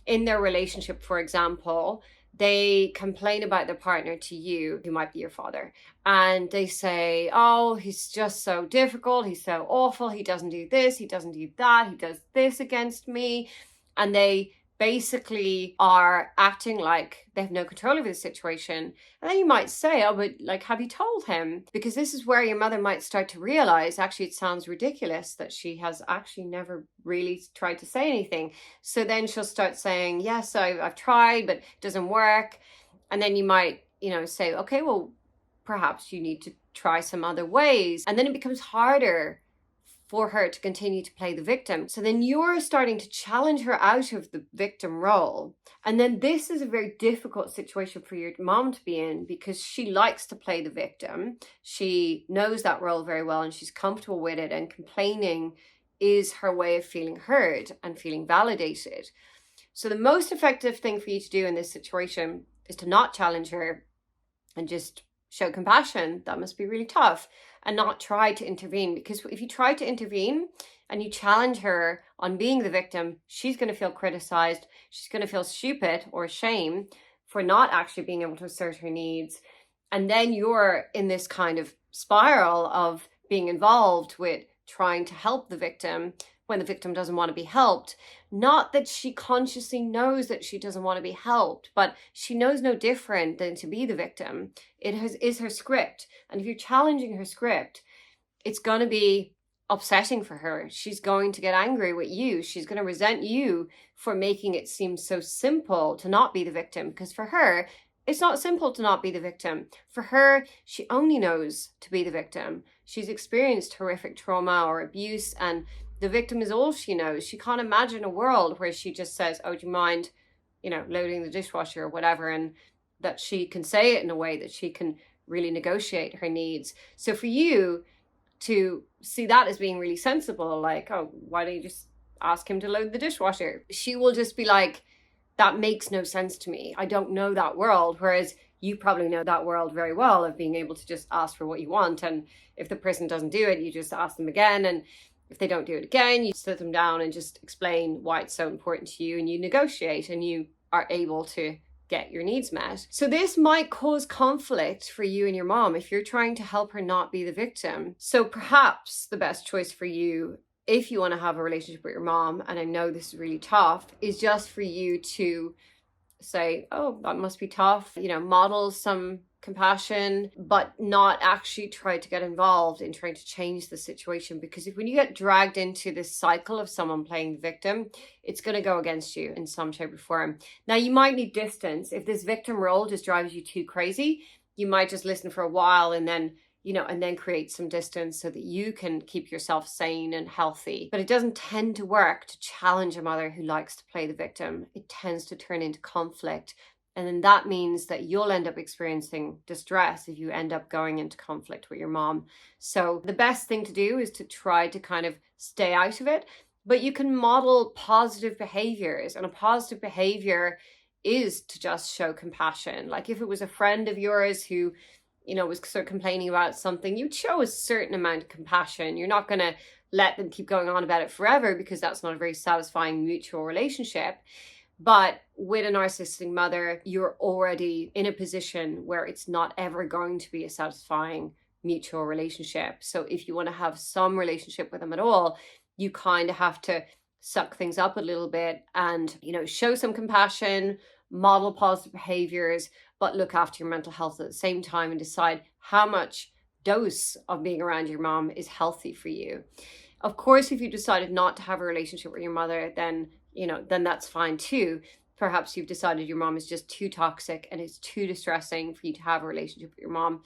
in their relationship, for example, they complain about their partner to you, who might be your father, and they say, oh, he's just so difficult, he's so awful, he doesn't do this, he doesn't do that, he does this against me. And they basically are acting like they have no control over the situation. And then you might say, oh, but like, have you told him? Because this is where your mother might start to realize, actually, it sounds ridiculous that she has actually never really tried to say anything. So then she'll start saying, yes, I've tried, but it doesn't work. And then you might, say, okay, well, perhaps you need to try some other ways. And then it becomes harder for her to continue to play the victim. So then you're starting to challenge her out of the victim role. And then this is a very difficult situation for your mom to be in, because she likes to play the victim. She knows that role very well and she's comfortable with it, and complaining is her way of feeling heard and feeling validated. So the most effective thing for you to do in this situation is to not challenge her and just show compassion. That must be really tough. And not try to intervene, because if you try to intervene and you challenge her on being the victim, she's going to feel criticized. She's going to feel stupid or shame for not actually being able to assert her needs. And then you're in this kind of spiral of being involved with trying to help the victim when the victim doesn't want to be helped. Not that she consciously knows that she doesn't want to be helped, but she knows no different than to be the victim. It is her script. And if you're challenging her script, it's going to be upsetting for her. She's going to get angry with you. She's going to resent you for making it seem so simple to not be the victim. Because for her, it's not simple to not be the victim. For her, she only knows to be the victim. She's experienced horrific trauma or abuse, and the victim is all she knows. She can't imagine a world where she just says, oh, do you mind, loading the dishwasher or whatever, and that she can say it in a way that she can really negotiate her needs. So for you to see that as being really sensible, like, oh, why don't you just ask him to load the dishwasher? She will just be like, that makes no sense to me. I don't know that world. Whereas you probably know that world very well, of being able to just ask for what you want. And if the person doesn't do it, you just ask them again. And If they don't do it again, you sit them down and just explain why it's so important to you, and you negotiate and you are able to get your needs met. So this might cause conflict for you and your mom if you're trying to help her not be the victim. So perhaps the best choice for you, if you want to have a relationship with your mom, and I know this is really tough, is just for you to say, oh, that must be tough, model some compassion, but not actually try to get involved in trying to change the situation. Because when you get dragged into this cycle of someone playing the victim, it's going to go against you in some shape or form. Now, you might need distance. If this victim role just drives you too crazy, you might just listen for a while and then create some distance so that you can keep yourself sane and healthy. But it doesn't tend to work to challenge a mother who likes to play the victim. It tends to turn into conflict. And then that means that you'll end up experiencing distress if you end up going into conflict with your mom. So the best thing to do is to try to kind of stay out of it. But you can model positive behaviors, and a positive behavior is to just show compassion. Like if it was a friend of yours who was sort of complaining about something, you'd show a certain amount of compassion. You're not going to let them keep going on about it forever, because that's not a very satisfying mutual relationship. But with a narcissistic mother, you're already in a position where it's not ever going to be a satisfying mutual relationship. So if you want to have some relationship with them at all, you kind of have to suck things up a little bit and, show some compassion, model positive behaviors, but look after your mental health at the same time and decide how much dose of being around your mom is healthy for you. Of course, if you decided not to have a relationship with your mother, then that's fine too. Perhaps you've decided your mom is just too toxic and it's too distressing for you to have a relationship with your mom.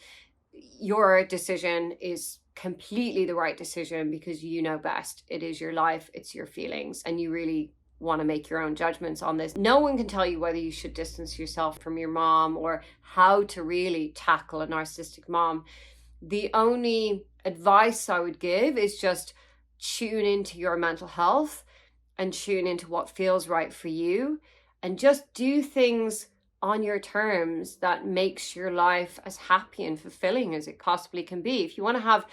Your decision is completely the right decision, because you know best. It is your life, it's your feelings, and you really want to make your own judgments on this. No one can tell you whether you should distance yourself from your mom or how to really tackle a narcissistic mom. The only advice I would give is just tune into your mental health and tune into what feels right for you, and just do things on your terms that makes your life as happy and fulfilling as it possibly can be. If you want to have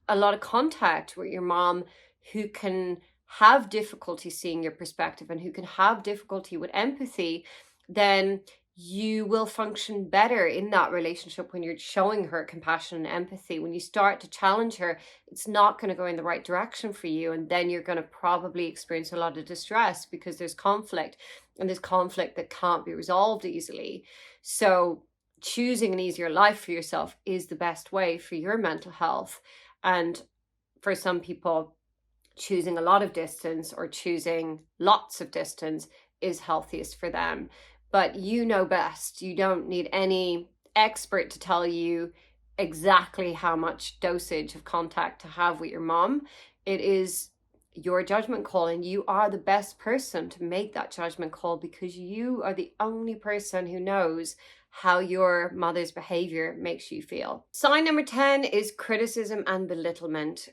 a lot of contact with your mom, who can have difficulty seeing your perspective and who can have difficulty with empathy, then you will function better in that relationship when you're showing her compassion and empathy. When you start to challenge her, it's not going to go in the right direction for you. And then you're going to probably experience a lot of distress, because there's conflict, and there's conflict that can't be resolved easily. So choosing an easier life for yourself is the best way for your mental health. And for some people, choosing a lot of distance or choosing lots of distance is healthiest for them. But you know best. You don't need any expert to tell you exactly how much dosage of contact to have with your mom. It is your judgment call, and you are the best person to make that judgment call, because you are the only person who knows how your mother's behavior makes you feel. Sign number 10 is criticism and belittlement.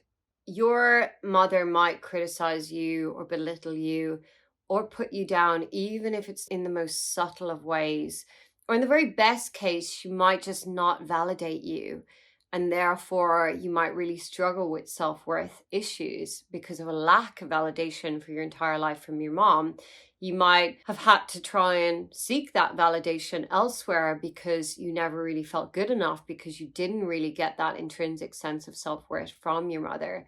Your mother might criticize you or belittle you or put you down, even if it's in the most subtle of ways. Or in the very best case, she might just not validate you. And therefore, you might really struggle with self-worth issues because of a lack of validation for your entire life from your mom. You might have had to try and seek that validation elsewhere because you never really felt good enough, because you didn't really get that intrinsic sense of self-worth from your mother.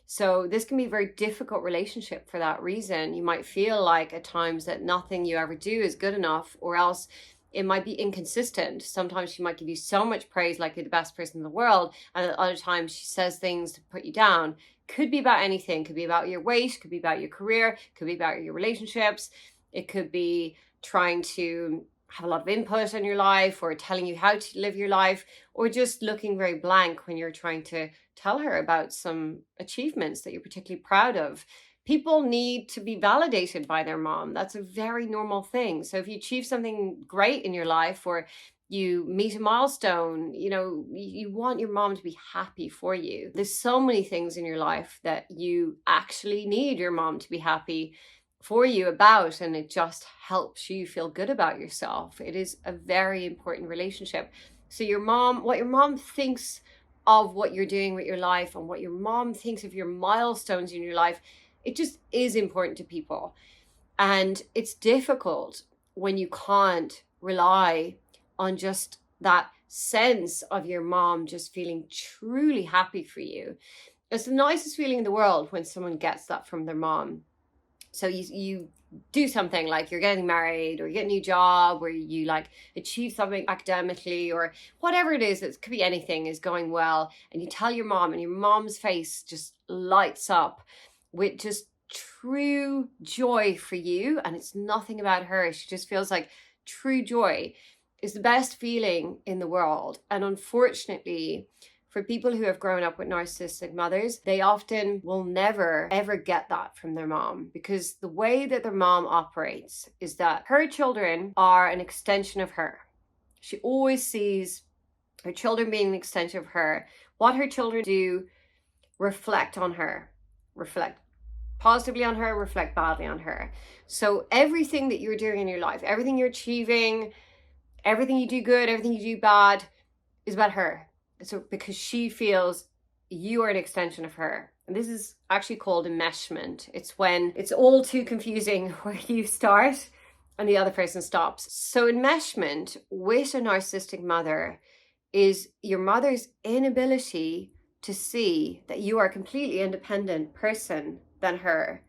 So this can be a very difficult relationship for that reason. You might feel like at times that nothing you ever do is good enough, or else it might be inconsistent. Sometimes she might give you so much praise, like you're the best person in the world, and at other times she says things to put you down. Could be about anything. Could be about your weight, could be about your career, could be about your relationships. It could be trying to have a lot of input on your life, or telling you how to live your life, or just looking very blank when you're trying to tell her about some achievements that you're particularly proud of. People need to be validated by their mom. That's a very normal thing. So if you achieve something great in your life, or you meet a milestone, you want your mom to be happy for you. There's so many things in your life that you actually need your mom to be happy for you about, and it just helps you feel good about yourself. It is a very important relationship. So what your mom thinks of what you're doing with your life and what your mom thinks of your milestones in your life, it just is important to people. And it's difficult when you can't rely on just that sense of your mom just feeling truly happy for you. It's the nicest feeling in the world when someone gets that from their mom. So you do something like you're getting married or you get a new job or you like achieve something academically or whatever it is, it could be anything, is going well, and you tell your mom and your mom's face just lights up with just true joy for you, and it's nothing about her. She just feels like true joy is the best feeling in the world. And unfortunately, for people who have grown up with narcissistic mothers, they often will never ever get that from their mom, because the way that their mom operates is that her children are an extension of her. She always sees her children being an extension of her. What her children do reflect on her, reflect positively on her, reflect badly on her. So everything that you're doing in your life, everything you're achieving, everything you do good, everything you do bad, is about her. So because she feels you are an extension of her. And this is actually called enmeshment. It's when it's all too confusing where you start and the other person stops. So enmeshment with a narcissistic mother is your mother's inability to see that you are a completely independent person than her.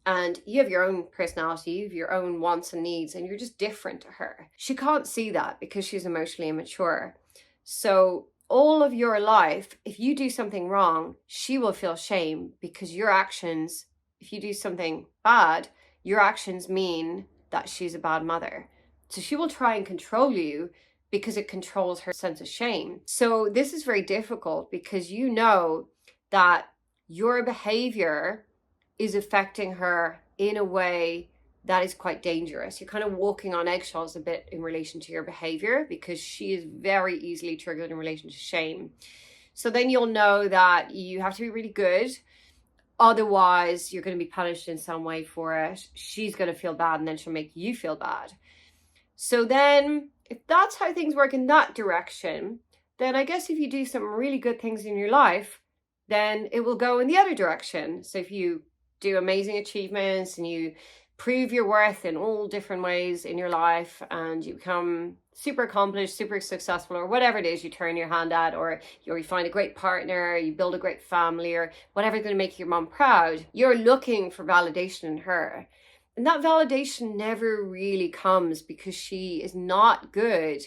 And you have your own personality, you have your own wants and needs, and you're just different to her. She can't see that because she's emotionally immature. So all of your life, if you do something wrong, she will feel shame, because your actions, if you do something bad, your actions mean that she's a bad mother. So she will try and control you because it controls her sense of shame. So this is very difficult because you know that your behavior is affecting her in a way that is quite dangerous. You're kind of walking on eggshells a bit in relation to your behavior, because she is very easily triggered in relation to shame. So then you'll know that you have to be really good. Otherwise, you're going to be punished in some way for it. She's going to feel bad, and then she'll make you feel bad. So then if that's how things work in that direction, then I guess if you do some really good things in your life, then it will go in the other direction. So if you do amazing achievements and you prove your worth in all different ways in your life, and you become super accomplished, super successful, or whatever it is you turn your hand at, or you find a great partner, you build a great family, or whatever's going to make your mom proud, you're looking for validation in her. And that validation never really comes, because she is not good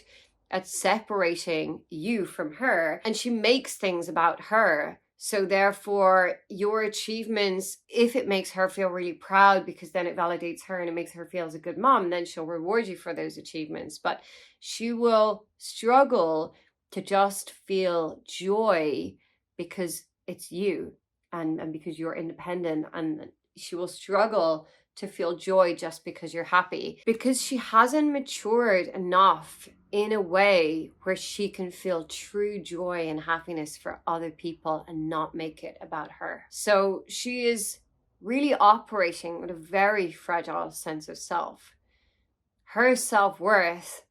at separating you from her, and she makes things about her. So therefore, your achievements, if it makes her feel really proud, because then it validates her and it makes her feel as a good mom, then she'll reward you for those achievements. But she will struggle to just feel joy because it's you, and because you're independent. And she will struggle to feel joy just because you're happy, because she hasn't matured enough in a way where she can feel true joy and happiness for other people and not make it about her. So she is really operating with a very fragile sense of self. Her self-worth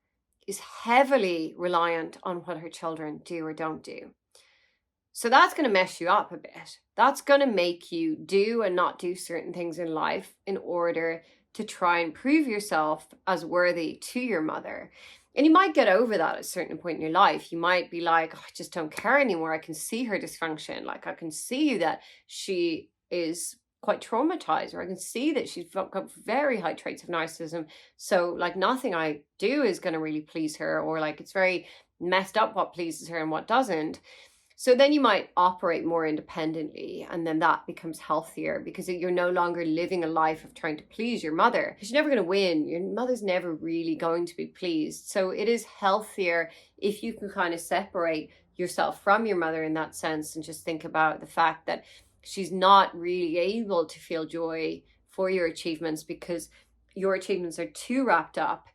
is heavily reliant on what her children do or don't do. So that's going to mess you up a bit. That's going to make you do and not do certain things in life in order to try and prove yourself as worthy to your mother. And you might get over that at a certain point in your life. You might be like, oh, I just don't care anymore. I can see her dysfunction. Like, I can see that she is quite traumatized, or I can see that she's got very high traits of narcissism. So like nothing I do is going to really please her, or like it's very messed up what pleases her and what doesn't. So then you might operate more independently, and then that becomes healthier, because you're no longer living a life of trying to please your mother. She's never going to win. Your mother's never really going to be pleased. So it is healthier if you can kind of separate yourself from your mother in that sense, and just think about the fact that she's not really able to feel joy for your achievements, because your achievements are too wrapped up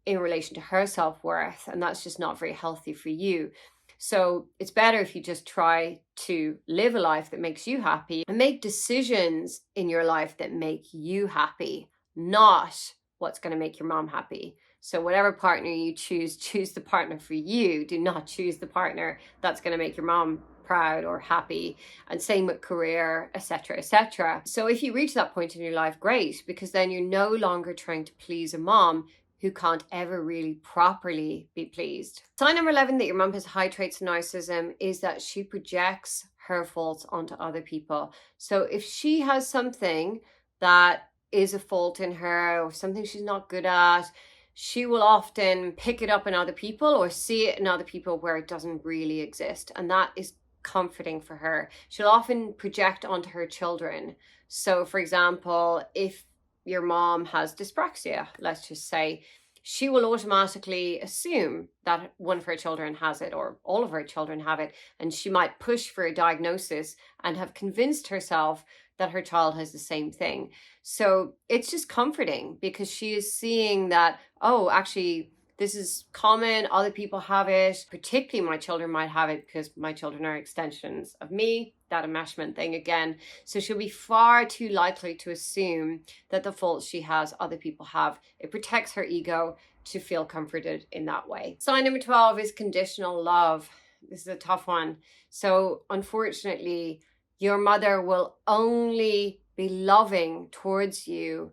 in relation to her self-worth, and that's just not very healthy for you. So it's better if you just try to live a life that makes you happy, and make decisions in your life that make you happy, not what's going to make your mom happy. So whatever partner you choose the partner for you. Do not choose the partner that's going to make your mom proud or happy. And same with career, etc., etc. So if you reach that point in your life, great, because then you're no longer trying to please a mom who can't ever really properly be pleased. Sign number 11 that your mom has high traits of narcissism is that she projects her faults onto other people. So if she has something that is a fault in her or something she's not good at, she will often pick it up in other people or see it in other people where it doesn't really exist. And that is comforting for her. She'll often project onto her children. So for example, if your mom has dyspraxia, let's just say, she will automatically assume that one of her children has it or all of her children have it. And she might push for a diagnosis and have convinced herself that her child has the same thing. So it's just comforting because she is seeing that, oh, actually, this is common. Other people have it. Particularly my children might have it because my children are extensions of me, that enmeshment thing again. So she'll be far too likely to assume that the faults she has, other people have. It protects her ego to feel comforted in that way. Sign number 12 is conditional love. This is a tough one. So unfortunately, your mother will only be loving towards you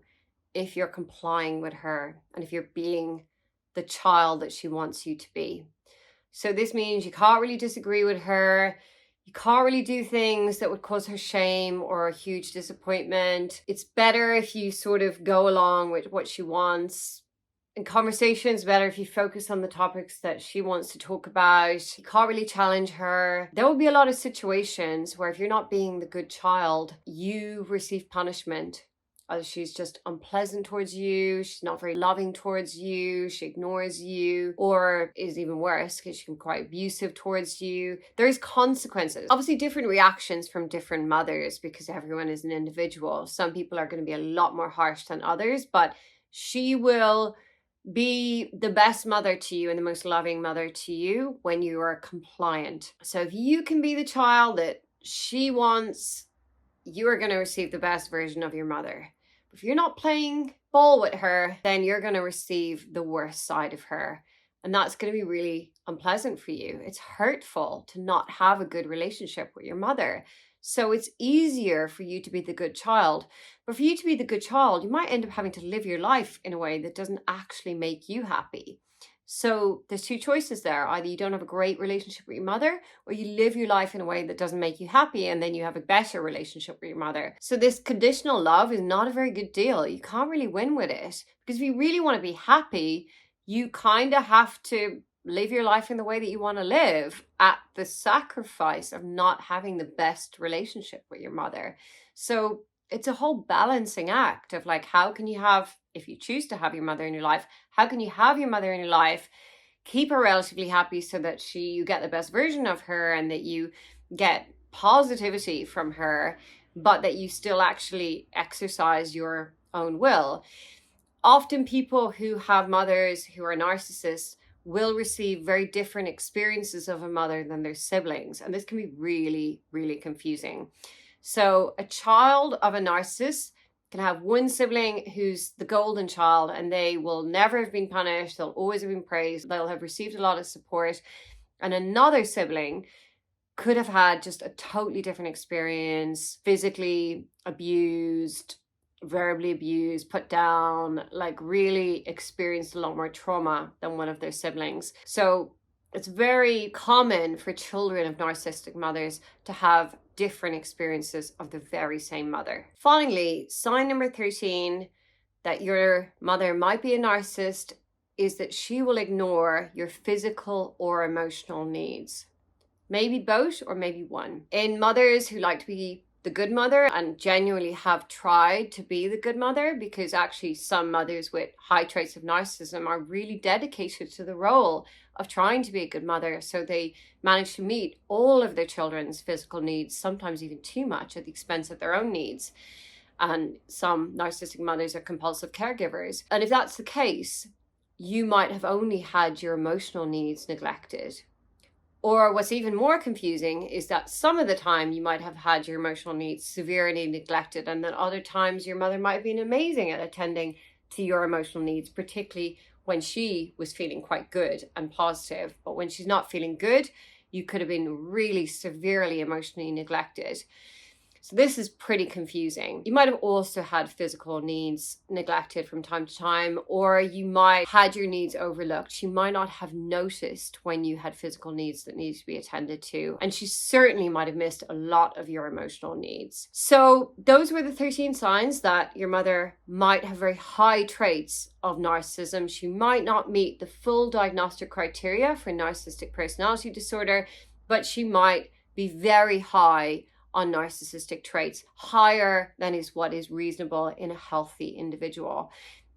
if you're complying with her and if you're being the child that she wants you to be. So this means you can't really disagree with her. You can't really do things that would cause her shame or a huge disappointment. It's better if you sort of go along with what she wants. In conversations, better if you focus on the topics that she wants to talk about. You can't really challenge her. There will be a lot of situations where if you're not being the good child, you receive punishment. Either she's just unpleasant towards you, she's not very loving towards you, she ignores you, or is even worse because she can be quite abusive towards you. There's consequences. Obviously different reactions from different mothers because everyone is an individual. Some people are going to be a lot more harsh than others, but she will be the best mother to you and the most loving mother to you when you are compliant. So if you can be the child that she wants, you are going to receive the best version of your mother. If you're not playing ball with her, then you're going to receive the worst side of her. And that's going to be really unpleasant for you. It's hurtful to not have a good relationship with your mother. So it's easier for you to be the good child. But for you to be the good child, you might end up having to live your life in a way that doesn't actually make you happy. So there's two choices there. Either you don't have a great relationship with your mother, or you live your life in a way that doesn't make you happy, and then you have a better relationship with your mother. So this conditional love is not a very good deal. You can't really win with it. Because if you really want to be happy, you kind of have to live your life in the way that you want to live at the sacrifice of not having the best relationship with your mother. So it's a whole balancing act of like, how can you have, if you choose to have your mother in your life, how can you have your mother in your life, keep her relatively happy so that you get the best version of her and that you get positivity from her, but that you still actually exercise your own will. Often people who have mothers who are narcissists will receive very different experiences of a mother than their siblings. And this can be really, really confusing. So a child of a narcissist can have one sibling who's the golden child and they will never have been punished. They'll always have been praised. They'll have received a lot of support. And another sibling could have had just a totally different experience, physically abused, verbally abused, put down, like really experienced a lot more trauma than one of their siblings. So it's very common for children of narcissistic mothers to have different experiences of the very same mother. Finally, sign number 13 that your mother might be a narcissist is that she will ignore your physical or emotional needs. Maybe both or maybe one. In mothers who like to be the good mother and genuinely have tried to be the good mother, because actually some mothers with high traits of narcissism are really dedicated to the role of trying to be a good mother. So they manage to meet all of their children's physical needs, sometimes even too much at the expense of their own needs. And some narcissistic mothers are compulsive caregivers. And if that's the case, you might have only had your emotional needs neglected. Or what's even more confusing is that some of the time you might have had your emotional needs severely neglected, and then other times your mother might have been amazing at attending to your emotional needs, particularly when she was feeling quite good and positive. But when she's not feeling good, you could have been really severely emotionally neglected. So this is pretty confusing. You might have also had physical needs neglected from time to time, or you might have had your needs overlooked. You might not have noticed when you had physical needs that needed to be attended to. And she certainly might have missed a lot of your emotional needs. So those were the 13 signs that your mother might have very high traits of narcissism. She might not meet the full diagnostic criteria for narcissistic personality disorder, but she might be very high on narcissistic traits, higher than is what is reasonable in a healthy individual.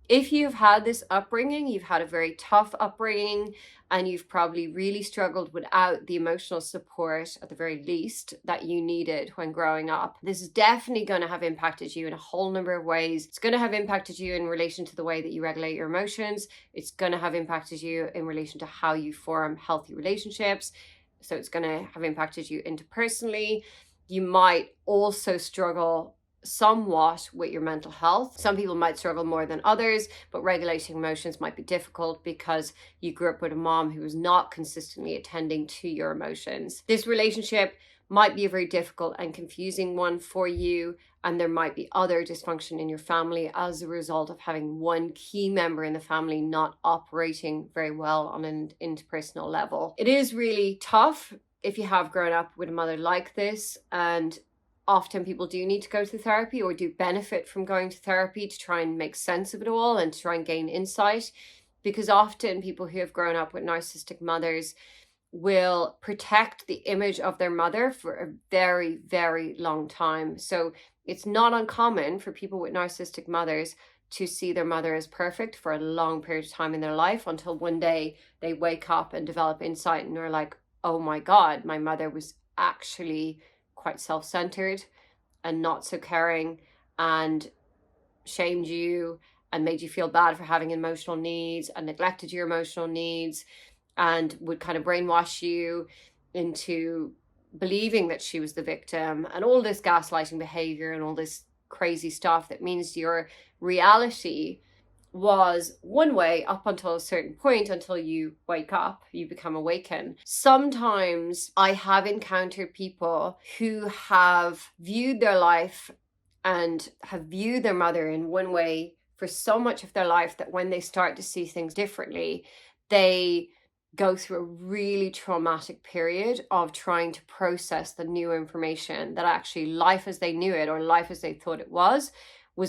If you've had this upbringing, you've had a very tough upbringing, and you've probably really struggled without the emotional support, at the very least, that you needed when growing up, this is definitely going to have impacted you in a whole number of ways. It's going to have impacted you in relation to the way that you regulate your emotions. It's going to have impacted you in relation to how you form healthy relationships. So it's going to have impacted you interpersonally. You might also struggle somewhat with your mental health. Some people might struggle more than others, but regulating emotions might be difficult because you grew up with a mom who was not consistently attending to your emotions. This relationship might be a very difficult and confusing one for you, and there might be other dysfunction in your family as a result of having one key member in the family not operating very well on an interpersonal level. It is really tough if you have grown up with a mother like this, and often people do need to go to therapy or do benefit from going to therapy to try and make sense of it all and to try and gain insight, because often people who have grown up with narcissistic mothers will protect the image of their mother for a very, very long time. So it's not uncommon for people with narcissistic mothers to see their mother as perfect for a long period of time in their life, until one day they wake up and develop insight and are like, oh my God, my mother was actually quite self-centered and not so caring, and shamed you and made you feel bad for having emotional needs and neglected your emotional needs, and would kind of brainwash you into believing that she was the victim, and all this gaslighting behavior and all this crazy stuff that means your reality was one way up until a certain point, until you wake up, you become awakened. Sometimes I have encountered people who have viewed their life and have viewed their mother in one way for so much of their life that when they start to see things differently, they go through a really traumatic period of trying to process the new information that actually life as they knew it, or life as they thought it was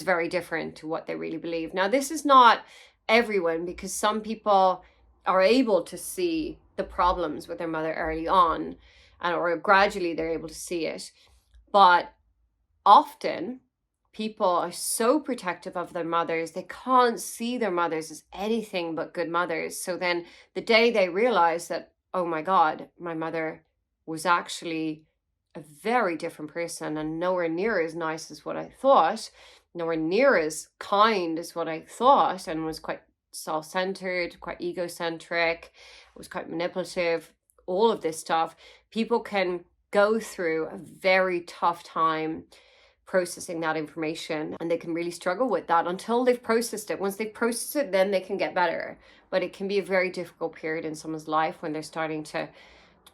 very different to what they really believe. Now, this is not everyone, because some people are able to see the problems with their mother early on, or gradually they're able to see it. But often people are so protective of their mothers, they can't see their mothers as anything but good mothers. So then the day they realize that, oh my God, my mother was actually a very different person and nowhere near as nice as what I thought, nowhere near as kind as what I thought, and was quite self-centered, quite egocentric, was quite manipulative, all of this stuff, people can go through a very tough time processing that information, and they can really struggle with that until they've processed it. Once they've processed it, then they can get better. But it can be a very difficult period in someone's life when they're starting to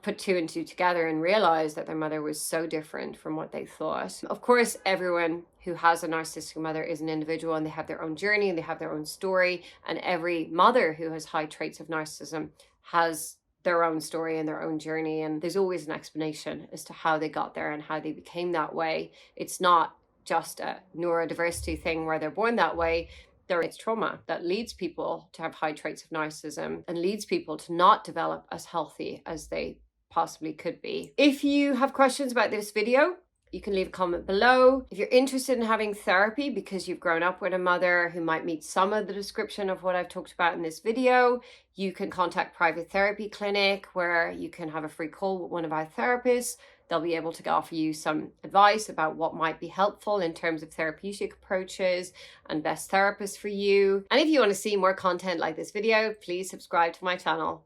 put two and two together and realize that their mother was so different from what they thought. Of course, everyone who has a narcissistic mother is an individual, and they have their own journey and they have their own story, and every mother who has high traits of narcissism has their own story and their own journey, and there's always an explanation as to how they got there and how they became that way. It's not just a neurodiversity thing where they're born that way. It's trauma that leads people to have high traits of narcissism and leads people to not develop as healthy as they possibly could be. If you have questions about this video, you can leave a comment below. If you're interested in having therapy because you've grown up with a mother who might meet some of the description of what I've talked about in this video, you can contact Private Therapy Clinic, where you can have a free call with one of our therapists. They'll be able to offer you some advice about what might be helpful in terms of therapeutic approaches and best therapists for you. And if you want to see more content like this video, please subscribe to my channel.